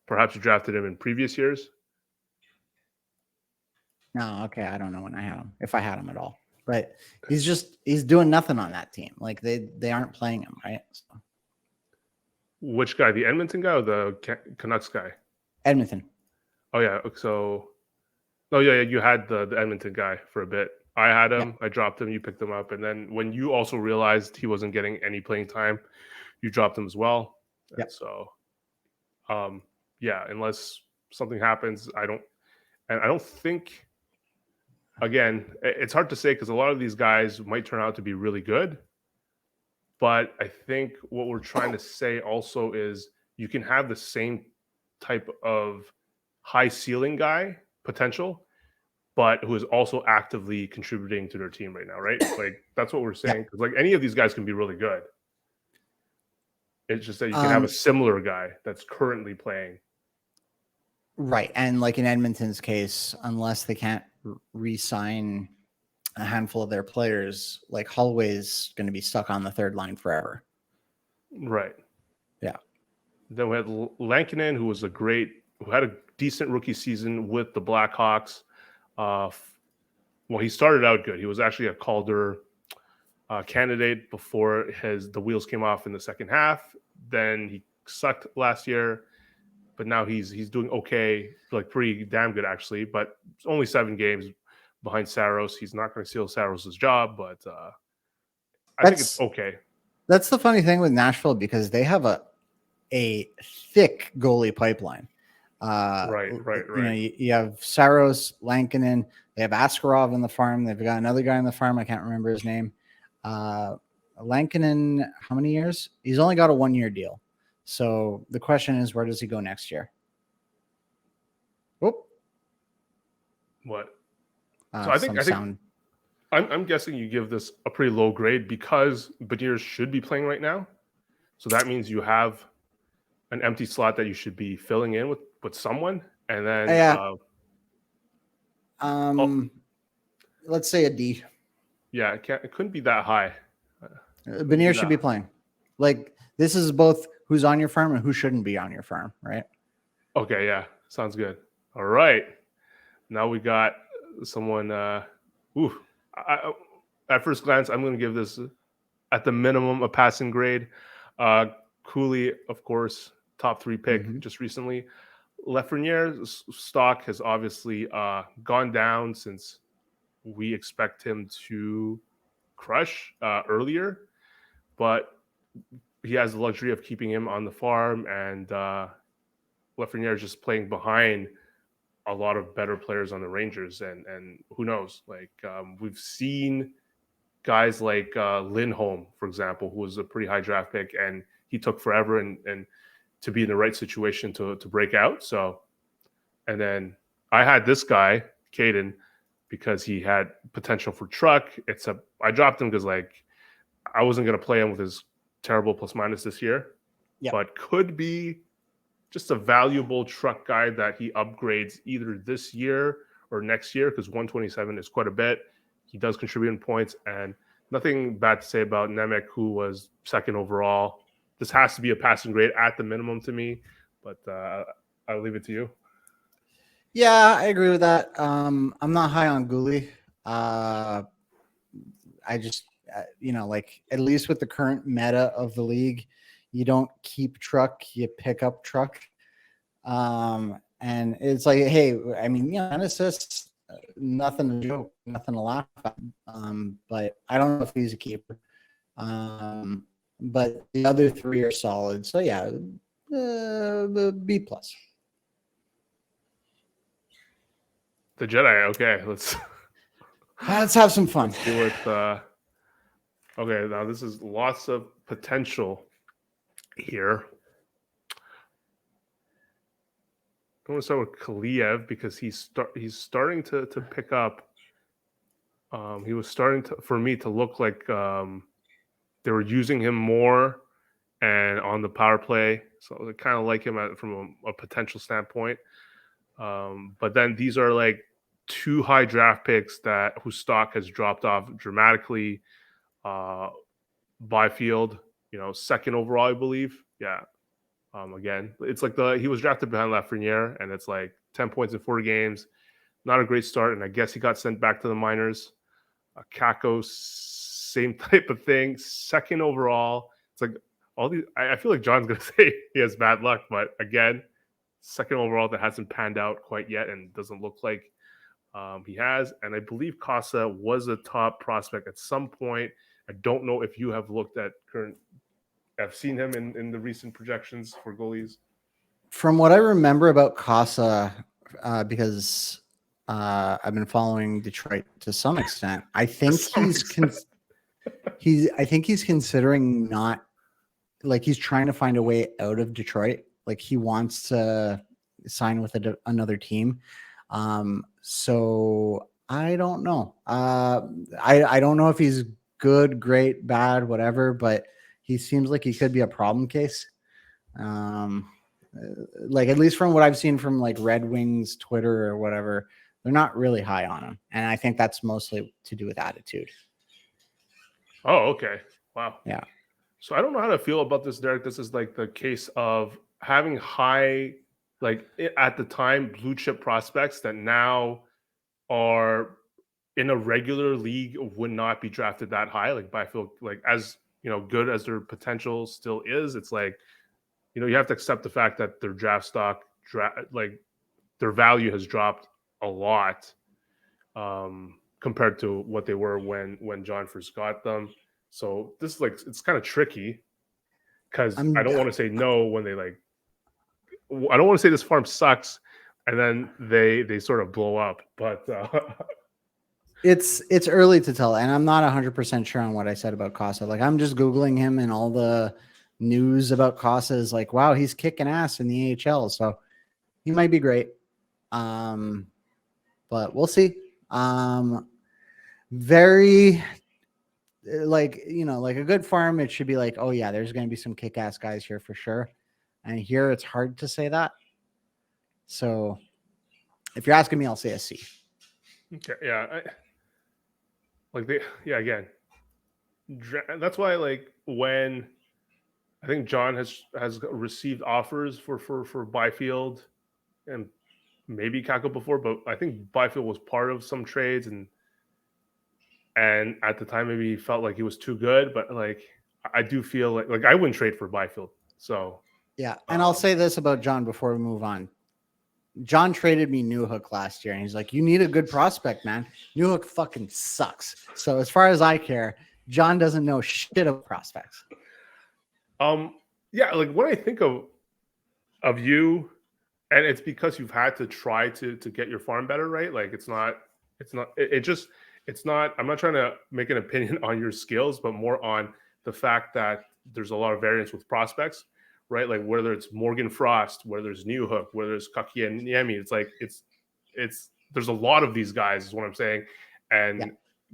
perhaps you drafted him in previous years. No, okay. I don't know when I had him, if I had him at all. But he's doing nothing on that team. Like they aren't playing him, right? So. Which guy? The Edmonton guy or the Canucks guy? Edmonton. Oh yeah. So, oh yeah, you had the Edmonton guy for a bit. I had him. Yeah. I dropped him. You picked him up, and then when you also realized he wasn't getting any playing time, you dropped him as well. Yeah. So, yeah. Unless something happens, I don't think. Again, it's hard to say because a lot of these guys might turn out to be really good. But I think what we're trying to say also is you can have the same type of high ceiling guy potential, but who is also actively contributing to their team right now, right? Like that's what we're saying. Because like any of these guys can be really good. It's just that you can have a similar guy that's currently playing. Right. And like in Edmonton's case, unless they can't re-sign a handful of their players, like Holloway's going to be stuck on the third line forever. Right. Yeah. Then we had Lankinen, who had a decent rookie season with the Blackhawks. Well, he started out good. He was actually a Calder candidate before the wheels came off in the second half. Then he sucked last year, but now he's doing okay, like pretty damn good actually. But it's only 7 games behind Saros. He's not going to steal Saros' job, but I think it's okay. That's the funny thing with Nashville because they have a thick goalie pipeline. Right. You know, you have Saros, Lankinen. They have Askarov in the farm. They've got another guy in the farm. I can't remember his name. Lankinen, how many years? He's only got a 1-year deal. So the question is, where does he go next year? Whoop. What? So I think I'm guessing you give this a pretty low grade because Beniers should be playing right now. So that means you have an empty slot that you should be filling in with someone, and then let's say a D. Yeah, it couldn't be that high. Beniers should be playing. Like this is both who's on your farm and who shouldn't be on your farm, right? Okay, yeah, sounds good. All right, now we got someone. At first glance, I'm going to give this at the minimum a passing grade. Cooley, of course, top 3 pick just recently. Lafreniere's stock has obviously gone down since we expect him to crush earlier, but he has the luxury of keeping him on the farm, and Lafreniere is just playing behind a lot of better players on the Rangers, and who knows? Like we've seen guys like Lindholm, for example, who was a pretty high draft pick, and he took forever and to be in the right situation to break out. So, and then I had this guy, Caden, because he had potential for truck. I dropped him because like I wasn't going to play him with his terrible plus minus this year, but could be just a valuable truck guy that he upgrades either this year or next year because 127 is quite a bit. He does contribute in points, and nothing bad to say about Nemec, who was 2nd overall. This has to be a passing grade at the minimum to me, but I'll leave it to you. Yeah, I agree with that. I'm not high on Goalie. I just, like at least with the current meta of the league, you don't keep truck, you pick up truck. And it's like, hey, I mean, 10 assists, nothing to joke, nothing to laugh at. But I don't know if he's a keeper. But the other 3 are solid. So yeah, B plus. The Jedi. Okay, let's Have some fun. let's see what. Okay, now this is lots of potential here. I'm going to start with Kaliev because he's starting to pick up. He was starting to, for me, to look like they were using him more and on the power play. So I kind of like him from a potential standpoint. But then these are like two high draft picks whose stock has dropped off dramatically. Byfield, second overall, I believe. Yeah. Again, it's like he was drafted behind Lafreniere, and it's like 10 points in 4 games. Not a great start, and I guess he got sent back to the minors. Kako, same type of thing. Second overall. It's like all these. I feel like John's gonna say he has bad luck, but again, second overall that hasn't panned out quite yet, and doesn't look like he has. And I believe Casa was a top prospect at some point. I don't know if you have looked at current. I've seen him in the recent projections for goalies. From what I remember about Casa, because I've been following Detroit to some extent, I think I think he's considering not, like, he's trying to find a way out of Detroit. Like, he wants to sign with another team. So I don't know. I don't know if he's good, great, bad, whatever, but he seems like he could be a problem case. Like, at least from what I've seen from like Red Wings Twitter or whatever, they're not really high on him. And I think that's mostly to do with attitude. Oh, okay. Wow. Yeah. So I don't know how to feel about this, Derek. This is like the case of having high, like at the time, blue chip prospects that now are in a regular league would not be drafted that high. Like Byfield, like as good as their potential still is, it's like you have to accept the fact that their draft stock, like their value has dropped a lot compared to what they were when John first got them. So this is like it's kind of tricky because I don't want to say no when they like. I don't want to say this farm sucks, and then they sort of blow up. But it's early to tell, and I'm not 100% sure on what I said about Casa. Like, I'm just Googling him, and all the news about Casa is like, wow, he's kicking ass in the AHL, so he might be great. But we'll see. Very, like, like a good farm, it should be like, oh yeah, there's going to be some kick-ass guys here for sure. And here it's hard to say that. So if you're asking me, I'll say a C. Okay, yeah, again, that's why like when I think John has received offers for Byfield and maybe Kako before, but I think Byfield was part of some trades and at the time maybe he felt like he was too good, but like I do feel like I wouldn't trade for Byfield. So yeah, and I'll say this about John before we move on. John traded me Newhook last year, and he's like, you need a good prospect, man. Newhook fucking sucks. So as far as I care, John doesn't know shit about prospects. Yeah, like when I think of you, and it's because you've had to try to get your farm better, right? Like it's not I'm not trying to make an opinion on your skills, but more on the fact that there's a lot of variance with prospects, right? Like whether it's Morgan Frost, whether it's Newhook, whether it's Kaki and Niemi, it's like it's there's a lot of these guys is what I'm saying. And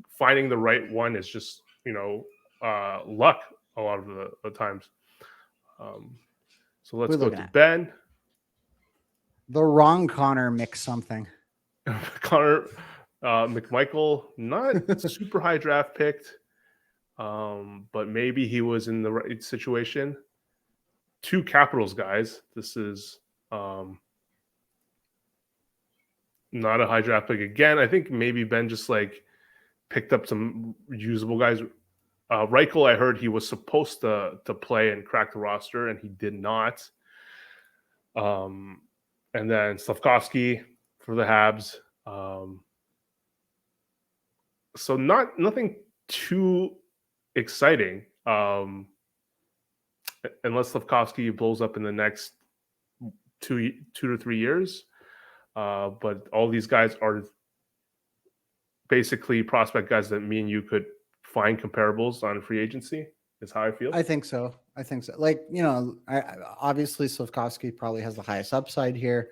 finding the right one is just, luck a lot of the times. So let's go to Ben. The wrong Connor mixed something. Connor McMichael, not super high draft picked, but maybe he was in the right situation. 2 Capitals guys. This is not a high draft pick again. I think maybe Ben just like picked up some usable guys. Reichel, I heard he was supposed to play and crack the roster, and he did not. And then Slavkovsky for the Habs. So nothing too exciting. unless Slavkovsky blows up in the next 2 to 3 years. But all these guys are basically prospect guys that me and you could find comparables on free agency. Is how I feel. I think so. Like, obviously Slavkovsky probably has the highest upside here.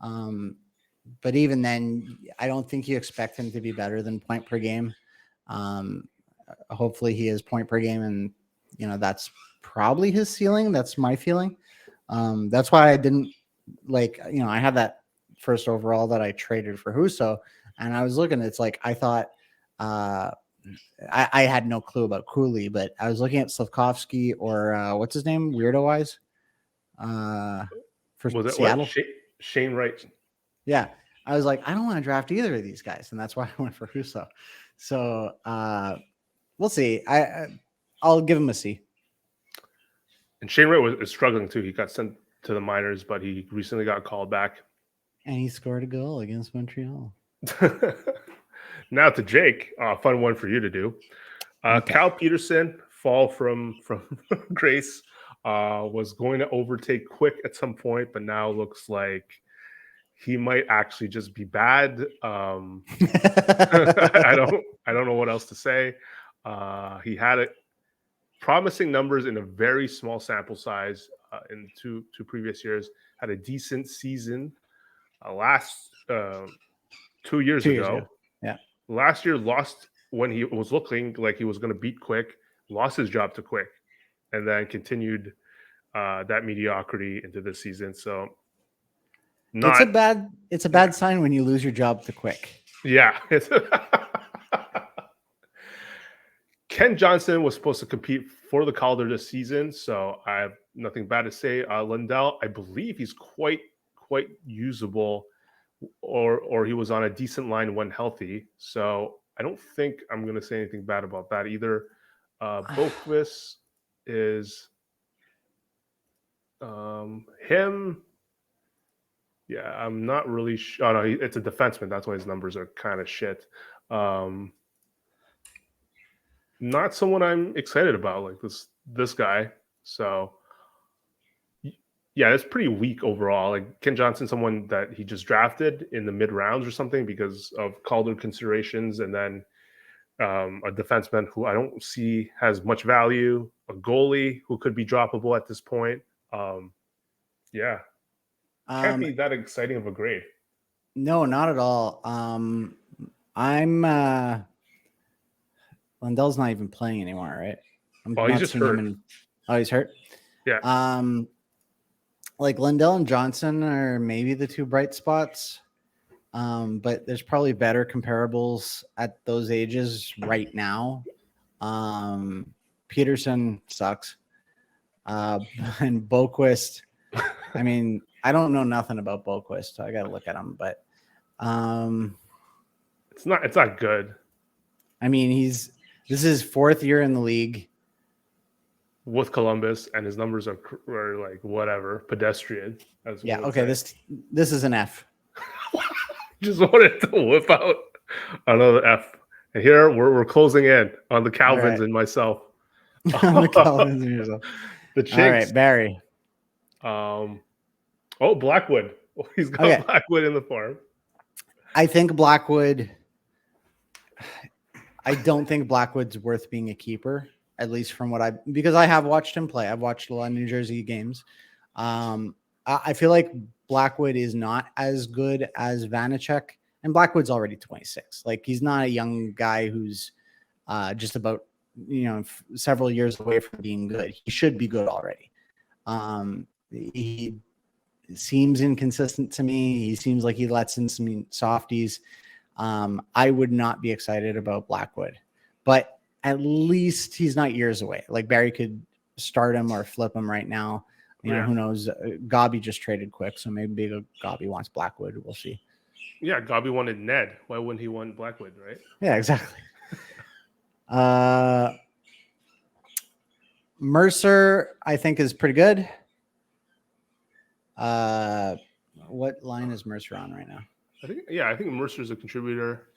But even then, I don't think you expect him to be better than point per game. Hopefully he is point per game, and that's probably his ceiling. That's my feeling. That's why I didn't I had that first overall that I traded for Husso, and I was looking. It's like I thought I had no clue about Cooley, but I was looking at Slavkovsky or what's his name, Weirdo Eyes, for Was it Seattle. what? Shane Wright? Yeah, I was like, I don't want to draft either of these guys, and that's why I went for Husso. So we'll see. I'll give him a C. And Shane Wright is struggling too. He got sent to the minors, but he recently got called back. And he scored a goal against Montreal. Now to Jake, fun one for you to do. Okay. Cal Peterson, fall from grace, was going to overtake Quick at some point, but now looks like he might actually just be bad. I don't know what else to say. He had promising numbers in a very small sample size in two previous years. Had a decent season last 2 years ago. Yeah. Last year lost when he was looking like he was going to beat Quick, lost his job to Quick, and then continued that mediocrity into this season. So it's a bad sign when you lose your job to Quick. Yeah. Ken Johnson was supposed to compete for the Calder this season, so I have nothing bad to say. Lundell, I believe he's quite usable, or he was on a decent line when healthy. So I don't think I'm going to say anything bad about that either. Boquist is him. Yeah, I'm not really sure. Oh, no, it's a defenseman. That's why his numbers are kind of shit. Not someone I'm excited about, like this guy. So yeah, it's pretty weak overall. Like Ken Johnson, someone that he just drafted in the mid rounds or something because of Calder considerations, and then a defenseman who I don't see has much value, a goalie who could be droppable at this point. Yeah, can't be that exciting of a grade. No, not at all. Lundell's not even playing anymore, right? He's just hurt. He's hurt? Yeah. Like Lundell and Johnson are maybe the two bright spots. But there's probably better comparables at those ages right now. Peterson sucks. And Boquist, I mean, I don't know nothing about Boquist, so I got to look at him, but it's not good. I mean, this is his fourth year in the league with Columbus, and his numbers are like whatever, pedestrian. Yeah, okay, this is an F. Just wanted to whip out another F. And here we're closing in on the Calvins and myself. On the Calvins and yourself. The Chinks. All right, Barry. Blackwood. He's got Blackwood in the farm. I think Blackwood. I don't think Blackwood's worth being a keeper, at least from because I have watched him play. I've watched a lot of New Jersey games. I feel like Blackwood is not as good as Vanacek, and Blackwood's already 26. Like, he's not a young guy who's just about, several years away from being good. He should be good already. He seems inconsistent to me. He seems like he lets in some softies. I would not be excited about Blackwood, but at least he's not years away. Like, Barry could start him or flip him right now. Who knows? Goalie just traded Quick, so maybe Goalie wants Blackwood. We'll see. Yeah, Goalie wanted Ned. Why wouldn't he want Blackwood, right? Yeah, exactly. Mercer, I think, is pretty good. What line is Mercer on right now? I think Mercer's a contributor.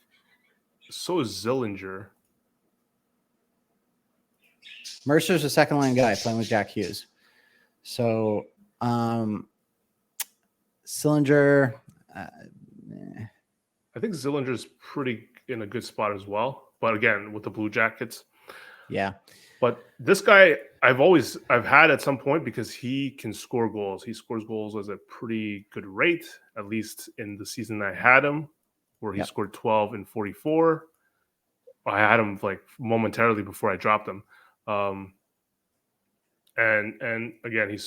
So is Zillinger. Mercer's a second line guy playing with Jack Hughes. So Sillinger, I think Zillinger's pretty in a good spot as well. But again, with the Blue Jackets. yeah. But this guy, I've had at some point because he can score goals. He scores goals at a pretty good rate, at least in the season I had him, where he Yep. scored 12 and 44. I had him like momentarily before I dropped him. And again,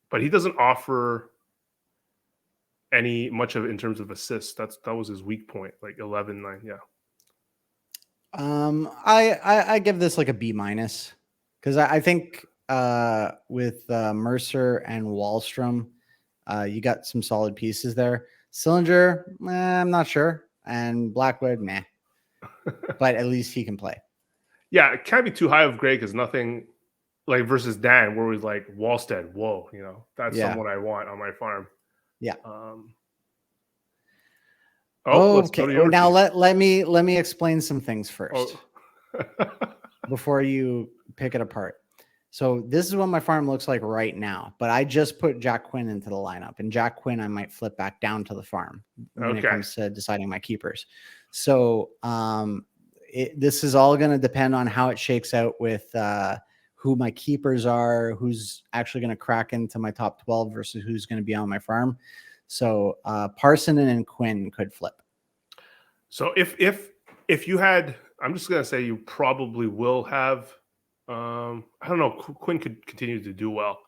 but he doesn't offer any much of it in terms of assists. That was his weak point, like 11, 9. Yeah. I give this like a B minus because I think with Mercer and Wallstrom, you got some solid pieces there. Sillinger, I'm not sure, and Blackwood, nah, but at least he can play. Yeah, it can't be too high of grade because nothing like versus Dan, where he's like Wallstead. Whoa, that's Yeah. someone I want on my farm. Yeah. Let's go Okay. to your Now team. let me explain some things first Oh. before you pick it apart. So this is what my farm looks like right now, but I just put Jack Quinn into the lineup, and Jack Quinn I might flip back down to the farm when it Okay. comes to deciding my keepers. So this is all going to depend on how it shakes out with who my keepers are, who's actually going to crack into my top 12 versus who's going to be on my farm. So Parson and Quinn could flip. So if you had, I'm just gonna say you probably will have. I don't know. Quinn could continue to do well,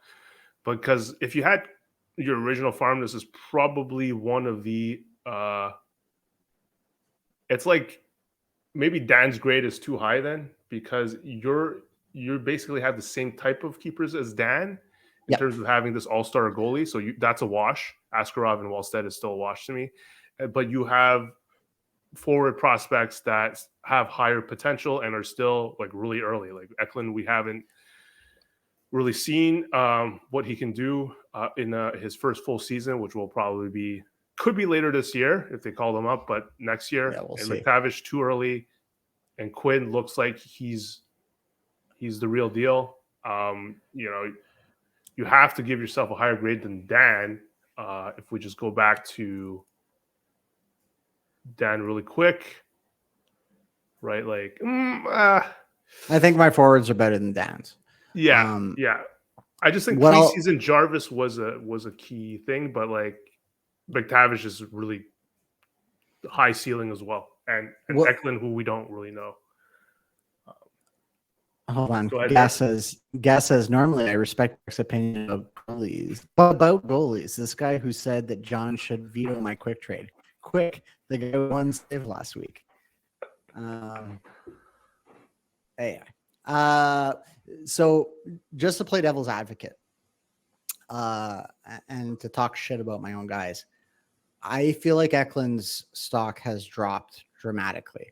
because if you had your original farm, this is probably one of the. It's like maybe Dan's grade is too high then, because you basically have the same type of keepers as Dan in terms of having this all-star goalie. So that's a wash. Askarov and Wallstead is still a wash to me, but you have forward prospects that have higher potential and are still like really early. Like Eklund, we haven't really seen what he can do in his first full season, which will probably could be later this year if they call him up, but next year. We'll and see. McTavish too early, and Quinn looks like he's the real deal. You have to give yourself a higher grade than Dan. If we just go back to Dan really quick, right? Like, I think my forwards are better than Dan's. Yeah, yeah. I just think preseason Jarvis was a key thing, but like McTavish is really high ceiling as well, and Eklund, who we don't really know. Hold on. Gas says normally I respect Eric's opinion of goalies. But about goalies, this guy who said that John should veto my quick trade. Quick, the guy who won save last week. So just to play devil's advocate, and to talk shit about my own guys, I feel like Eklund's stock has dropped dramatically.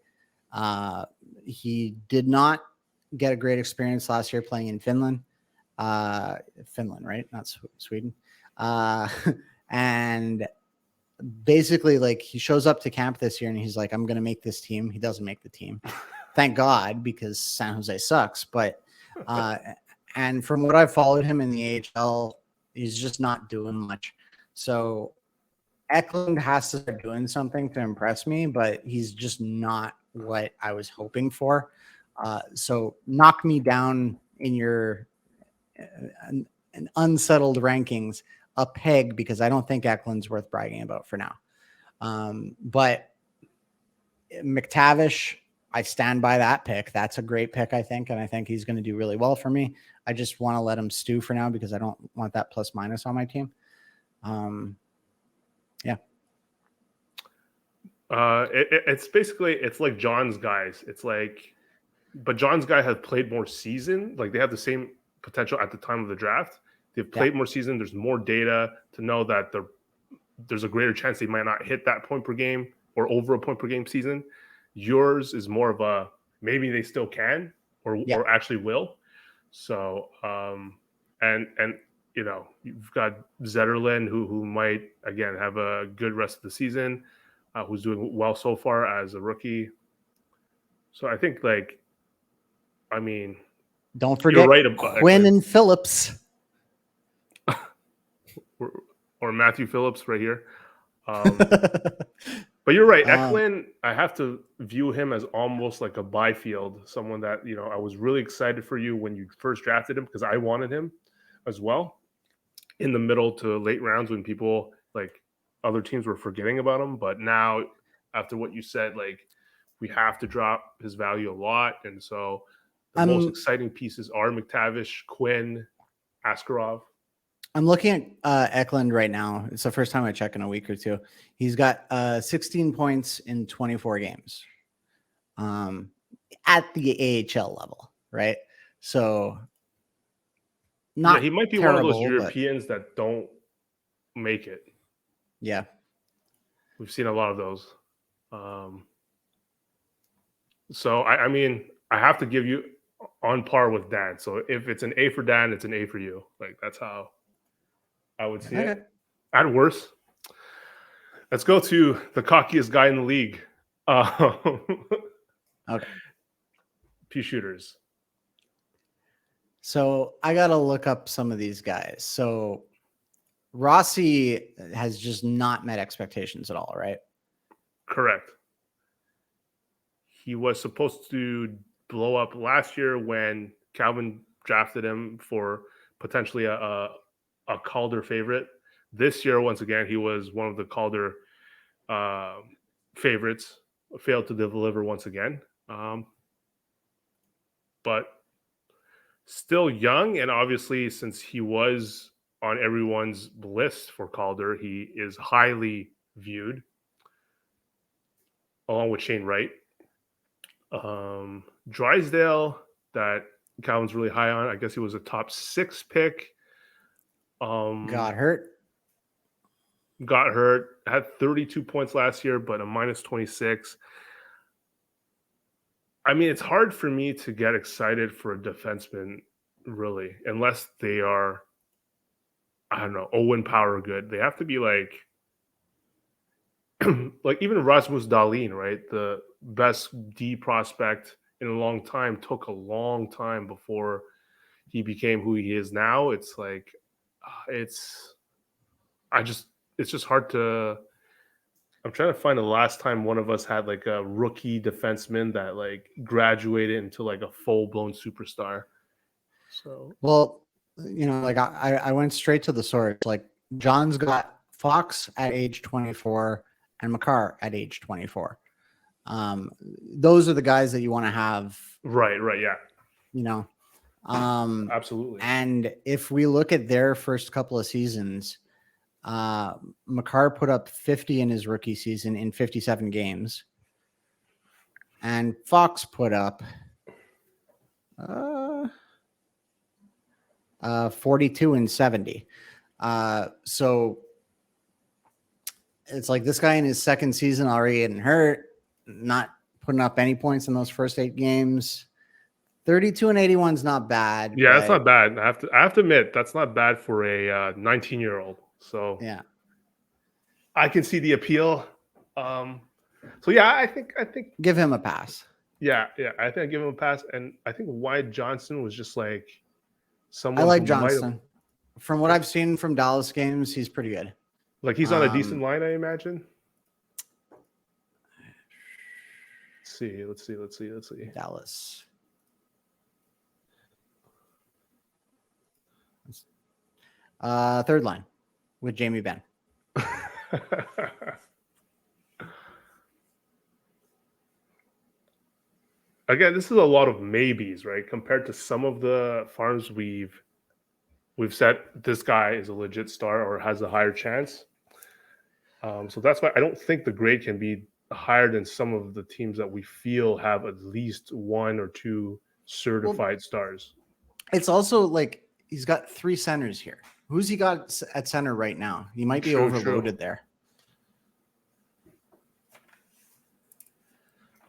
He did not get a great experience last year playing in Finland. Finland, right? Not Sweden. And basically, like, he shows up to camp this year and he's like, I'm going to make this team. He doesn't make the team. Thank God, because San Jose sucks. But and from what I've followed him in the AHL, he's just not doing much. So Eklund has to start doing something to impress me, but he's just not what I was hoping for. So knock me down in your unsettled rankings a peg, because I don't think Eklund's worth bragging about for now. But McTavish, I stand by that pick. That's a great pick, I think, and I think he's going to do really well for me. I just want to let him stew for now because I don't want that plus minus on my team. Yeah. It's basically, it's like John's guys. It's like, but John's guy has played more season. Like, they have the same potential at the time of the draft. They've played more season. There's more data to know that there's a greater chance they might not hit that point per game or over a point per game season. Yours is more of a maybe they still can or actually will. So and you've got Zetterlund who might again have a good rest of the season, who's doing well so far as a rookie. So I think, like, I mean, don't forget right Quinn and Phillips. or Matthew Phillips right here. But you're right. Eklund, I have to view him as almost like a Byfield, someone that, I was really excited for you when you first drafted him because I wanted him as well in the middle to late rounds when people like other teams were forgetting about him. But now, after what you said, like we have to drop his value a lot. And so the most exciting pieces are McTavish, Quinn, Askarov. I'm looking at Eklund right now. It's the first time I check in a week or two. He's got 16 points in 24 games at the AHL level, right? So not he might be terrible, one of those Europeans that don't make it. Yeah. We've seen a lot of those. So, I mean, I have to give you on par with Dan. So if it's an A for Dan, it's an A for you. Like, that's how I would see it. At worse. Let's go to the cockiest guy in the league. Okay. P shooters. So I got to look up some of these guys. So Rossi has just not met expectations at all, right? Correct. He was supposed to blow up last year when Calvin drafted him for potentially a Calder favorite. This year, once again, he was one of the Calder favorites. Failed to deliver once again. But still young, and obviously, since he was on everyone's list for Calder, he is highly viewed, along with Shane Wright. Drysdale, that Calvin's really high on. I guess he was a top 6 pick. Got hurt. Had 32 points last year, but a minus 26. I mean, it's hard for me to get excited for a defenseman, really, unless they are, I don't know, Owen Power good. They have to be like even Rasmus Dahlin, right? The best D prospect in a long time, took a long time before he became who he is now. It's like, it's just hard to. I'm trying to find the last time one of us had like a rookie defenseman that like graduated into like a full blown superstar. So, well, like I went straight to the source. Like John's got Fox at age 24 and Makar at age 24. Those are the guys that you want to have. Right. Yeah. Absolutely. And if we look at their first couple of seasons, Makar put up 50 in his rookie season in 57 games, and Fox put up 42 and 70. So it's like this guy in his second season already getting hurt, not putting up any points in those first 8 games. 32 and 81 is not bad. Yeah, that's not bad. I have to admit that's not bad for a 19-year-old. So yeah, I can see the appeal. So yeah, I think give him a pass. Yeah, I think I give him a pass, and I think Wyatt Johnston was just like someone. I like Johnston. From what I've seen from Dallas games, he's pretty good. Like he's on a decent line, I imagine. Let's see. Dallas. Third line with Jamie Benn. Again, this is a lot of maybes, right? Compared to some of the farms we've said this guy is a legit star or has a higher chance. So that's why I don't think the grade can be higher than some of the teams that we feel have at least 1 or 2 certified stars. It's also like he's got 3 centers here. Who's he got at center right now? He might be overloaded there.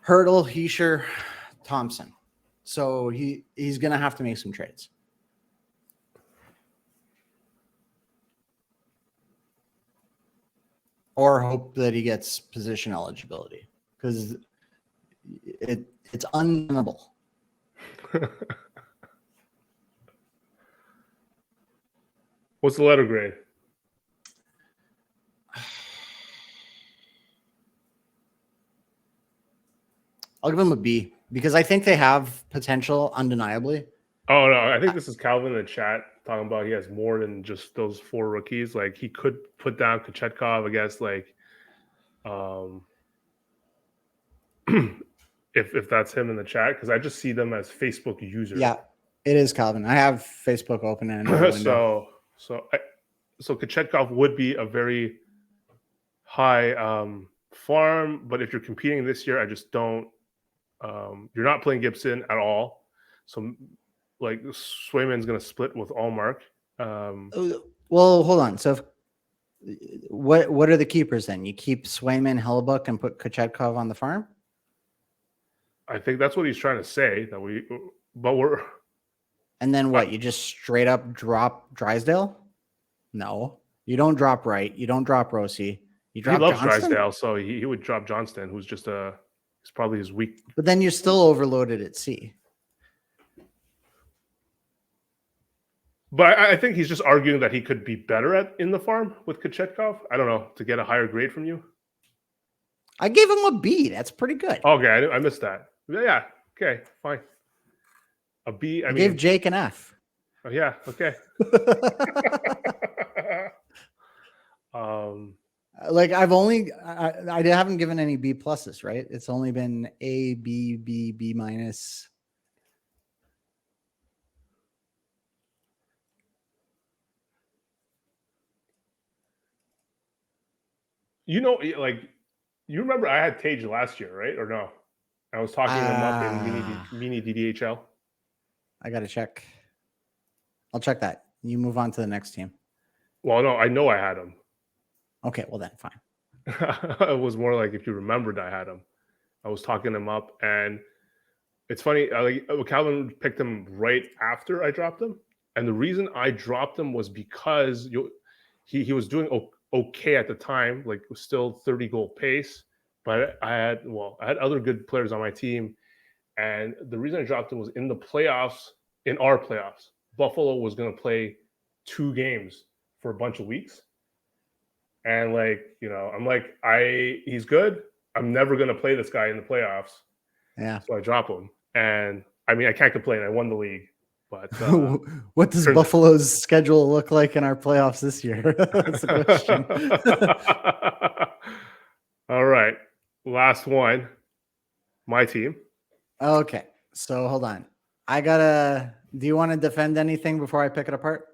Hurdle, Heischer, Thompson. So he's going to have to make some trades. Or hope that he gets position eligibility, because it's untenable. What's the letter grade? I'll give him a B because I think they have potential undeniably. Oh no, I think this is Calvin in the chat talking about he has more than just those 4 rookies. Like he could put down Kochetkov against like if that's him in the chat, because I just see them as Facebook users. Yeah, it is Calvin. I have Facebook open in another window. so Kochetkov would be a very high farm, but if you're competing this year, I just don't. You're not playing Gibson at all, so like Swayman's going to split with Allmark. Well, hold on. So, what are the keepers then? You keep Swayman, Hellebuck, and put Kochetkov on the farm. I think that's what he's trying to say. We're. And then what? You just straight up drop Drysdale? No, you don't drop Wright. You don't drop Rossi. You drop He loves Johnston? Drysdale, so he would drop Johnston, who's just he's probably his weak. But then you're still overloaded at C. But I think he's just arguing that he could be better in the farm with Kochetkov. I don't know, to get a higher grade from you. I gave him a B. That's pretty good. Okay, I missed that. Yeah, okay, fine. A B. I gave Jake an F. Oh, yeah, okay. Like I haven't given any B pluses, right? It's only been A, B, B, B minus. Like you remember I had Tage last year, right? Or no? I was talking him up in mini DDHL. I got to check. I'll check that. You move on to the next team. Well, no, I know I had him. Okay, well then, fine. It was more like if you remembered I had him. I was talking him up, and it's funny. Calvin picked him right after I dropped him, and the reason I dropped him was because he was doing okay at the time, like it was still 30 goal pace, but I had other good players on my team, and the reason I dropped him was in our playoffs. Buffalo was going to play 2 games for a bunch of weeks. And I'm like, he's good. I'm never going to play this guy in the playoffs. Yeah. So I drop him. And I mean, I can't complain. I won the league. But what does Buffalo's schedule look like in our playoffs this year? That's the question. All right. Last one. My team. Okay. So hold on. Do you want to defend anything before I pick it apart?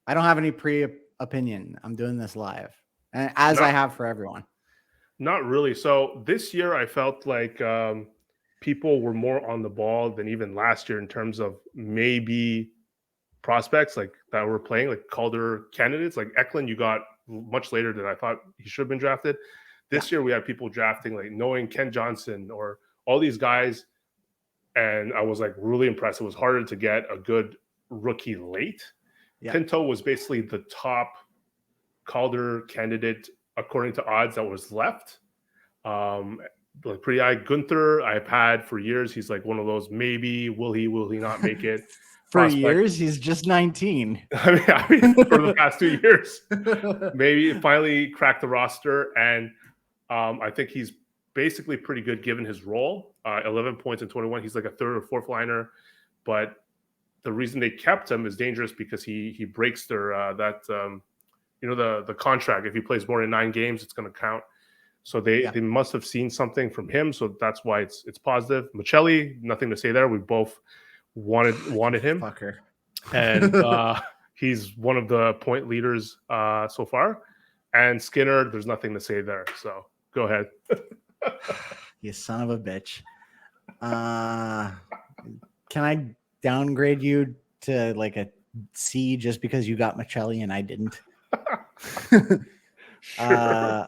I don't have any pre-opinion. I'm doing this live, as I have for everyone. Not really. So this year, I felt like people were more on the ball than even last year in terms of maybe prospects like that were playing, like Calder candidates. Like Eklund, you got much later than I thought he should have been drafted. This year, we had people drafting, like knowing Ken Johnson or all these guys. And I was like really impressed. It was harder to get a good rookie late. Yeah. Pinto was basically the top Calder candidate according to odds that was left. Like pretty high. Gunther, I've had for years. He's like one of those maybe will he not make it? For years, he's just 19. I mean, for the past 2 years, maybe finally cracked the roster, and I think he's basically pretty good given his role. 11 points in 21. He's like a third or fourth liner, but the reason they kept him is dangerous because he breaks their the contract. If he plays more than 9 games, it's going to count. So they must have seen something from him. So that's why it's positive. Michelli, nothing to say there. We both wanted him. Fucker. And he's one of the point leaders so far. And Skinner, there's nothing to say there. So go ahead. You son of a bitch. Can I downgrade you to like a C just because you got Michelli and I didn't? Sure.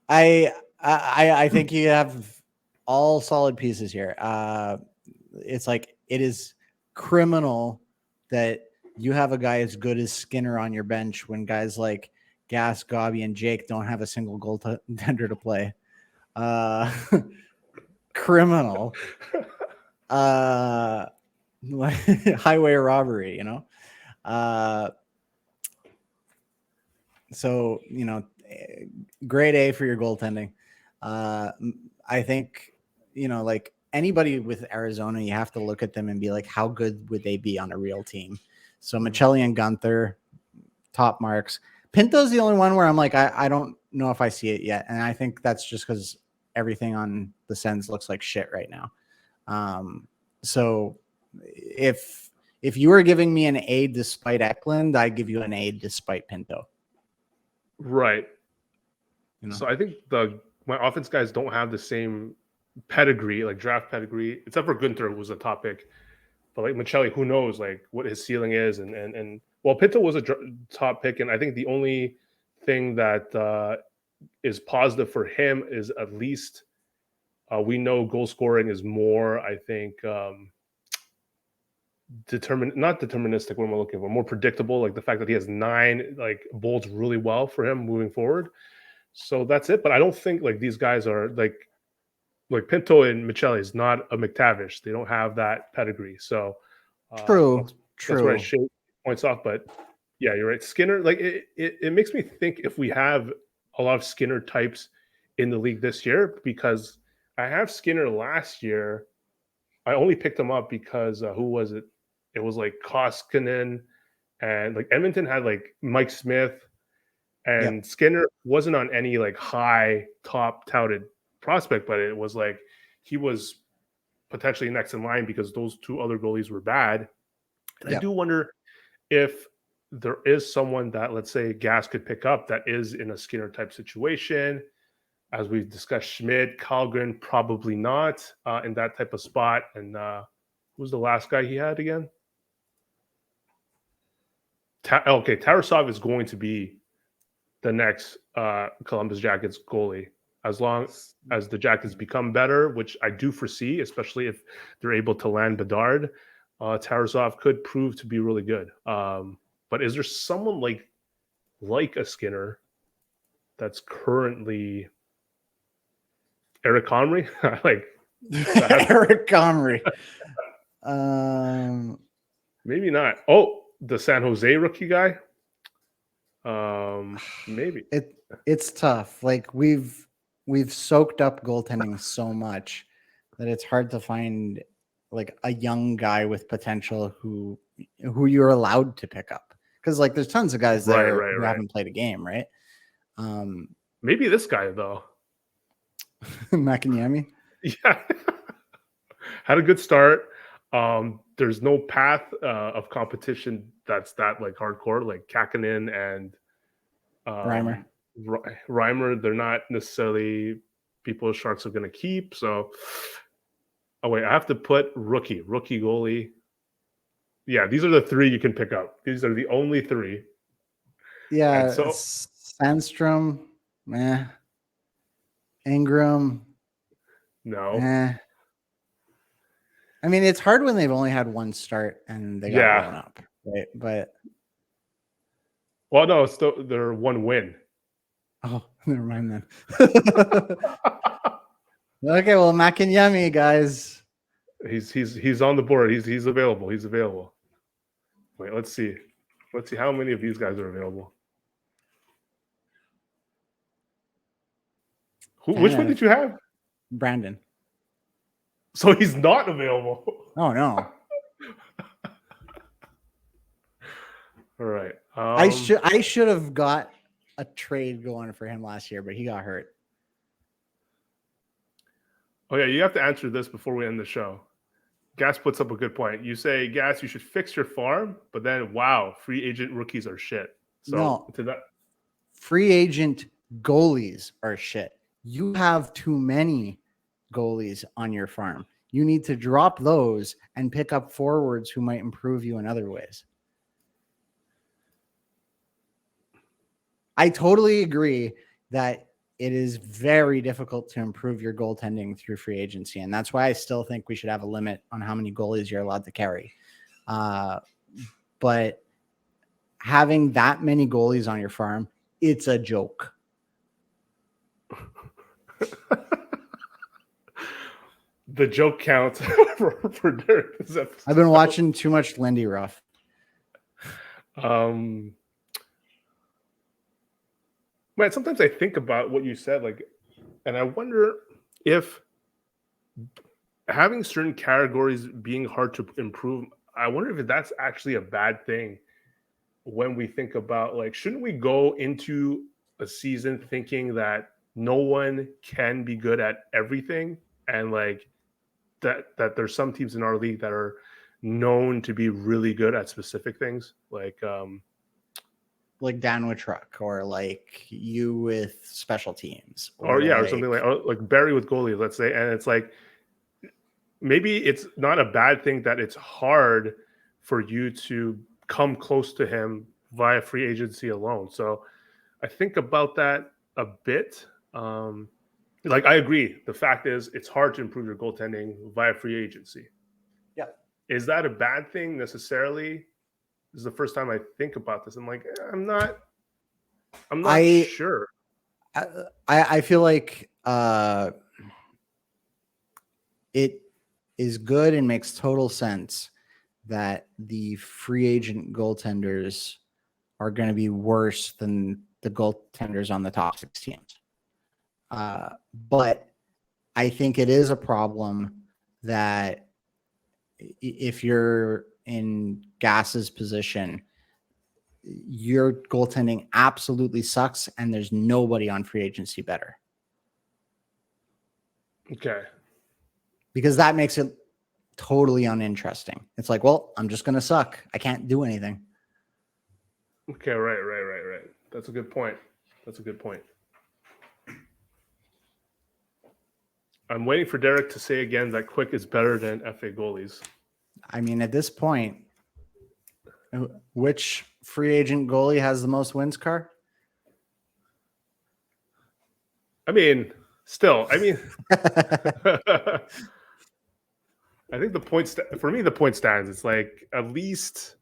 I think you have all solid pieces here. It's like it is criminal that you have a guy as good as Skinner on your bench when guys like Gas, Gobby, and Jake don't have a single goaltender to play. Criminal. Highway robbery, so grade A for your goaltending. I think, like anybody with Arizona, you have to look at them and be like, how good would they be on a real team? So Michelli and Gunther, top marks. Pinto's the only one where I'm like, I don't know if I see it yet. And I think that's just because everything on the Sens looks like shit right now. So if you were giving me an A despite Eklund, I'd give you an A despite Pinto. Right. So I think my offense guys don't have the same pedigree, like draft pedigree, except for Gunther, who was a top pick. But like Michelli, who knows like what his ceiling is, and well, Pinto was a top pick, and I think the only thing that is positive for him is at least we know goal scoring is more, I think, not deterministic. What am I looking for? More predictable. Like the fact that he has 9 like bodes really well for him moving forward. So that's it. But I don't think like these guys are like Pinto and Michelli is not a McTavish. They don't have that pedigree. So True. That's where I shake points off. But yeah, you're right. Skinner, like it makes me think if we have a lot of Skinner types in the league this year, because I have Skinner last year. I only picked him up because who was it? It was like Koskinen, and like Edmonton had like Mike Smith, and Skinner wasn't on any like high top touted prospect, but it was like he was potentially next in line because those 2 other goalies were bad. And I do wonder if there is someone that, let's say, Gas could pick up that is in a Skinner type situation. As we've discussed, Schmidt, Kallgren, probably not in that type of spot. And who's the last guy he had again? Tarasov is going to be the next Columbus Jackets goalie as long as the Jackets become better, which I do foresee, especially if they're able to land Bedard. Tarasov could prove to be really good. But is there someone like a Skinner that's currently Eric Connery? Like Eric Connery. Maybe not. Oh, the San Jose rookie guy. Maybe it's tough. Like we've soaked up goaltending so much that it's hard to find like a young guy with potential who you're allowed to pick up, because like there's tons of guys there who haven't played a game, right? Maybe this guy though. McIniemi. Yeah. Had a good start. There's no path of competition that's that like hardcore, like Kakinen and Reimer. They're not necessarily people the Sharks are going to keep. So, oh wait, I have to put rookie goalie. Yeah, these are the 3 you can pick up. These are the only 3. Yeah, so Sandstrom, Ingram, no. I mean, it's hard when they've only had 1 start and they got blown up, right? But well, no, it's they're 1 win. Oh, never mind then. Okay, well, McIniemi, guys. He's on the board. He's available. He's available. Wait, let's see. Let's see how many of these guys are available. Which one did you have? Brandon. So he's not available. Oh no. All right. I should have got a trade going for him last year, but he got hurt. Oh yeah, you have to answer this before we end the show. Gas puts up a good point. You say, Gas, you should fix your farm, but then wow, free agent rookies are shit. So no, to that, free agent goalies are shit. You have too many goalies on your farm. You need to drop those and pick up forwards who might improve you in other ways. I totally agree that it is very difficult to improve your goaltending through free agency. And that's why I still think we should have a limit on how many goalies you're allowed to carry. But having that many goalies on your farm, it's a joke. The joke counts for Derek this episode. I've been watching too much Lindy Ruff. Man, sometimes I think about what you said. Like, And I wonder if having certain categories being hard to improve, I wonder if that's actually a bad thing when we think about, like, shouldn't we go into a season thinking that no one can be good at everything, and like that there's some teams in our league that are known to be really good at specific things, like Dan with truck, or like you with special teams, or or yeah, or something like Barry with goalie, let's say, and it's like maybe it's not a bad thing that it's hard for you to come close to him via free agency alone. So I think about that a bit. Like, I agree. The fact is, it's hard to improve your goaltending via free agency. yeah. Is that a bad thing necessarily? This is the first time I think about this. I'm like, I'm not. I'm not sure. I feel like it is good and makes total sense that the free agent goaltenders are going to be worse than the goaltenders on the top 6 teams. But I think it is a problem that if you're in Gas's position, your goaltending absolutely sucks and there's nobody on free agency better. Okay. Because that makes it totally uninteresting. It's like, well, I'm just going to suck. I can't do anything. Okay, right. That's a good point. I'm waiting for Derek to say again that Quick is better than FA goalies. I mean, at this point, which free agent goalie has the most wins, Car? I mean, still, I think the point for me, the point stands. It's like, at least,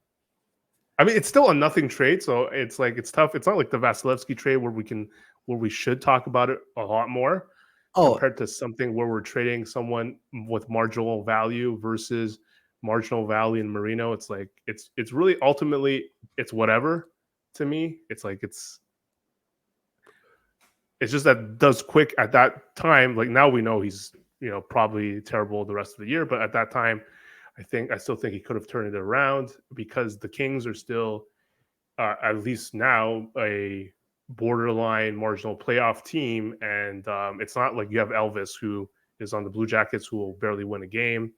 I mean, it's still a nothing trade, so it's like, it's tough. It's not like the Vasilevsky trade where we should talk about it a lot more compared to something where we're trading someone with marginal value versus marginal value in Marino. It's like, it's really ultimately, it's whatever to me. It's like, it's just that does Quick at that time. Like, now we know he's, probably terrible the rest of the year, but at that time, I still think he could have turned it around, because the Kings are still, at least now, a borderline marginal playoff team, and it's not like you have Elvis, who is on the Blue Jackets, who will barely win a game.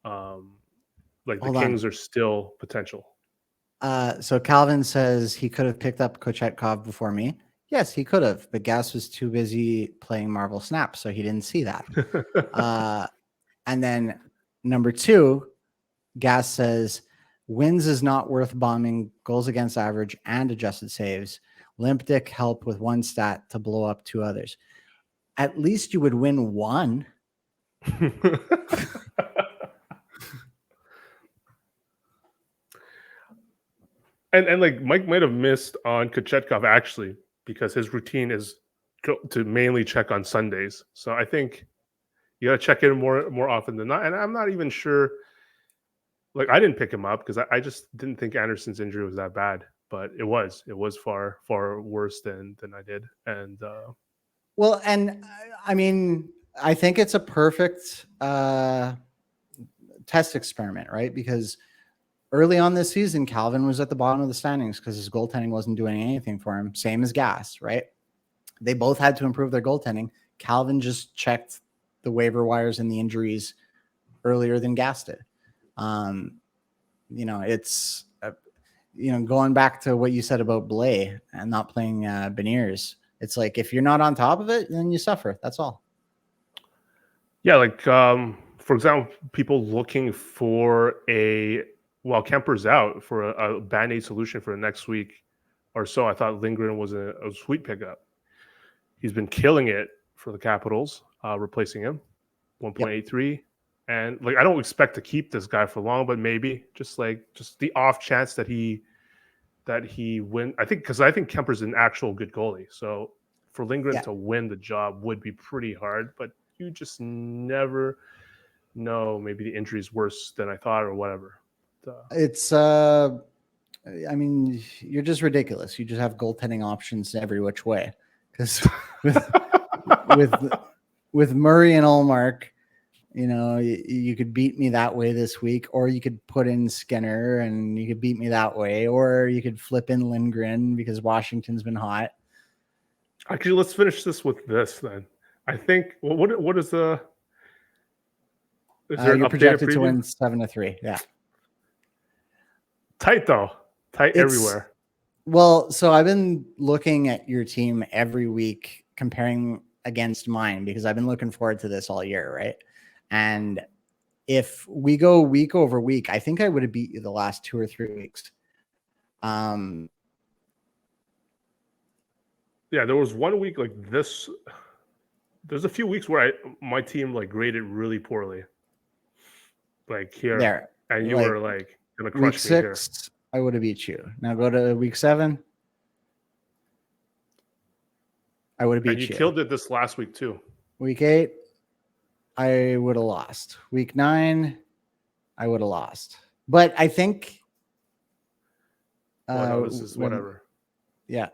Like, the Kings are still potential. So Calvin says he could have picked up Kochetkov before me. Yes, he could have, but Gas was too busy playing Marvel Snap, so he didn't see that. And then number 2, Gas says wins is not worth bombing goals against average and adjusted saves. Limp Dick help with one stat to blow up 2 others. At least you would win one. And like, Mike might have missed on Kochetkov, actually, because his routine is to mainly check on Sundays. So I think you got to check in more often than not. And I'm not even sure. Like, I didn't pick him up because I just didn't think Anderson's injury was that bad, but it was far worse than I did. And well, and I mean, I think it's a perfect test experiment, right? Because early on this season, Calvin was at the bottom of the standings because his goaltending wasn't doing anything for him. Same as Gas, right? They both had to improve their goaltending. Calvin just checked the waiver wires and the injuries earlier than Gas did. It's going back to what you said about Blais and not playing Beniers. It's like, if you're not on top of it, then you suffer. That's all. Yeah, like, for example, people looking for while Kemper's out, for a Band-Aid solution for the next week or so. I thought Lindgren was a sweet pickup. He's been killing it for the Capitals, replacing him, 1.83. Yep. And like, I don't expect to keep this guy for long, but maybe just the off chance that he win. I think Kemper's an actual good goalie. So for Lindgren to win the job would be pretty hard, but you just never know. Maybe the injury is worse than I thought, or whatever. It's I mean, you're just ridiculous. You just have goaltending options every which way. Because with Murray and Allmark, you could beat me that way this week, or you could put in Skinner and you could beat me that way, or you could flip in Lindgren because Washington's been hot. Actually, let's finish this with this then. I think what is the? Is there an You're updated projected to preview? win 7-3. Yeah. Tight though. Tight everywhere. Well, so I've been looking at your team every week, comparing against mine, because I've been looking forward to this all year, right? And if we go week over week, I think I would have beat you the last 2 or 3 weeks. Yeah, there was 1 week like this. There's a few weeks where my team like graded really poorly. Like here, there, and you were like gonna crush week me 6, I would have beat you. Now go to week 7. I would have beat and you killed it this last week too. Week 8, I would have lost. Week 9, I would have lost. But I think No, this is whatever. Yeah.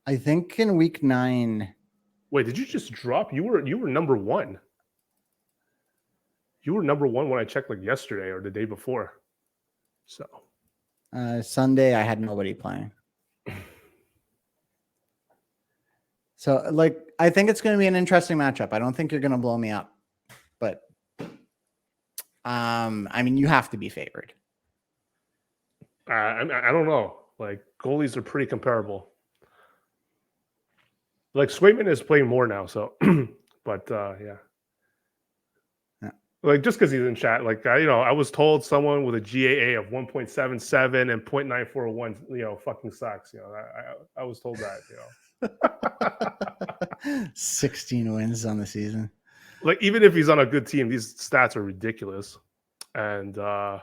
I think in week 9. Wait, did you just drop? You were number 1. You were number 1 when I checked like yesterday or the day before. So Sunday I had nobody playing. So like I think it's going to be an interesting matchup. I don't think you're going to blow me up. But I mean, you have to be favored. I don't know. Like goalies are pretty comparable. Like Swayman is playing more now, so but yeah. Like just because he's in chat, like I was told someone with a GAA of 1.77 and 0.941, fucking sucks. I was told that. 16 wins on the season. Like even if he's on a good team, these stats are ridiculous, and yeah.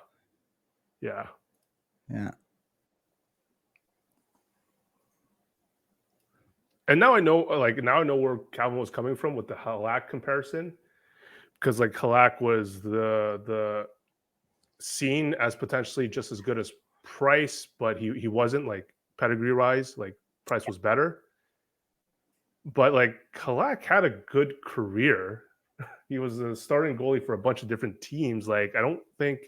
And now I know where Calvin was coming from with the Halak comparison, because like Halak was the seen as potentially just as good as Price, but he wasn't like pedigree rise. Like Price was better, but like Halak had a good career. He was a starting goalie for a bunch of different teams. Like I don't think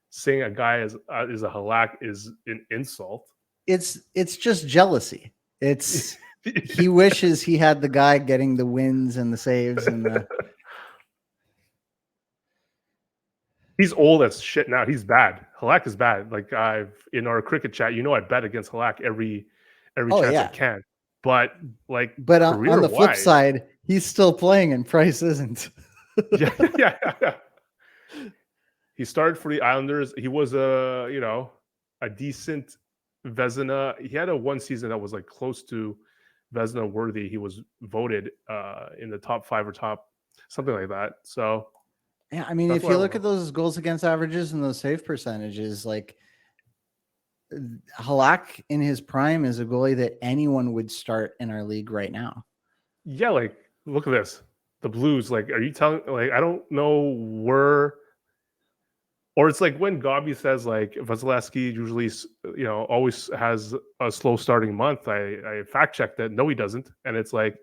saying a guy is a Halak is an insult. It's just jealousy. It's he wishes he had the guy getting the wins and the saves and the. He's old as shit now. He's bad. Halak is bad. Like in our cricket chat, I bet against Halak every chance I can. But on the flip side, he's still playing and Price isn't. yeah. He started for the Islanders. He was a decent Vezina. He had a one season that was like close to Vezina worthy. He was voted in the top 5 or top something like that. So yeah, I mean, if you look at those goals against averages and those save percentages, like Halak in his prime is a goalie that anyone would start in our league right now. Yeah, like look at this. The Blues, like, are you telling? Like, I don't know where. Or it's like when Gabi says like Vasilevsky usually, always has a slow starting month. I fact checked that. No, he doesn't. And it's like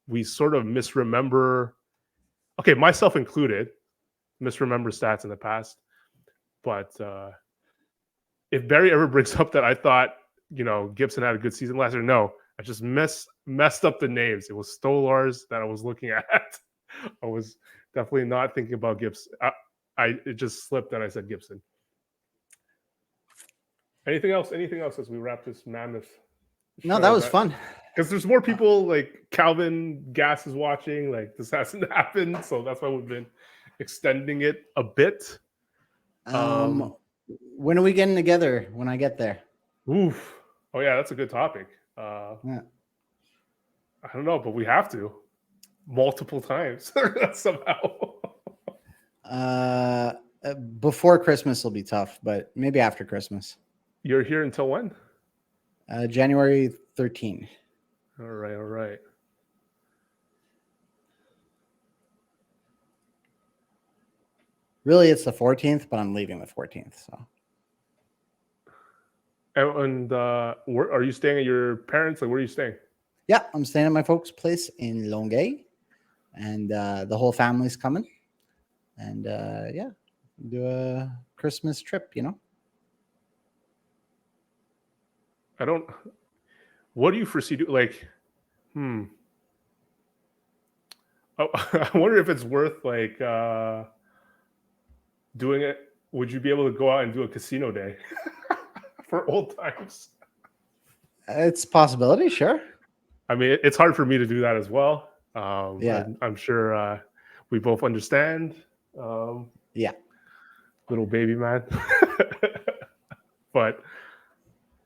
we sort of misremember. Okay, myself included, misremember stats in the past. But if Barry ever brings up that I thought Gibson had a good season last year, no, I just messed up the names. It was Stolars that I was looking at. I was definitely not thinking about Gibson. It just slipped and I said Gibson. Anything else as we wrap this mammoth show? No, that was fun. Because there's more people like Calvin Gass is watching. Like this hasn't happened, so that's why we've been extending it a bit. When are we getting together? When I get there? Oof. Oh yeah, that's a good topic. I don't know, but we have to multiple times somehow. Before Christmas will be tough, but maybe after Christmas. You're here until when? January 13. All right. Really, it's the 14th, but I'm leaving the 14th. So. And where are you staying at your parents? Like, where are you staying? Yeah, I'm staying at my folks' place in Longueuil. and the whole family's coming, and yeah, do a Christmas trip. I don't. What do you foresee? Like, Oh, I wonder if it's worth like doing it. Would you be able to go out and do a casino day for old times? It's a possibility, sure. I mean, it's hard for me to do that as well. Yeah. I'm sure we both understand. Yeah. Little baby man. But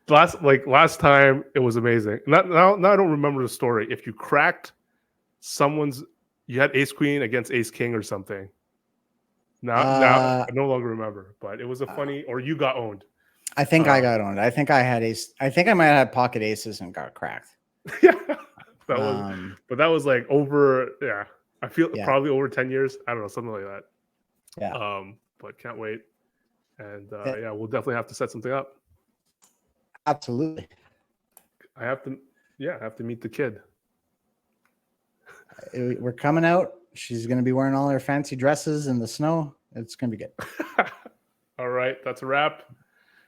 last time it was amazing. Now I don't remember the story. If you cracked you had ace queen against ace king or something. Now I no longer remember, but it was a funny. Or you got owned. I think I got owned. I think I had ace. I think I might have had pocket aces and got cracked. Yeah, that was like over. Yeah, I feel probably over 10 years. I don't know, something like that. Yeah. But can't wait. And yeah, we'll definitely have to set something up. Absolutely. I have to meet the kid. We're coming out. She's going to be wearing all her fancy dresses in the snow. It's going to be good. All right. That's a wrap.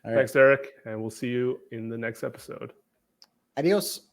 All Thanks, right. Eric. And we'll see you in the next episode. Adios.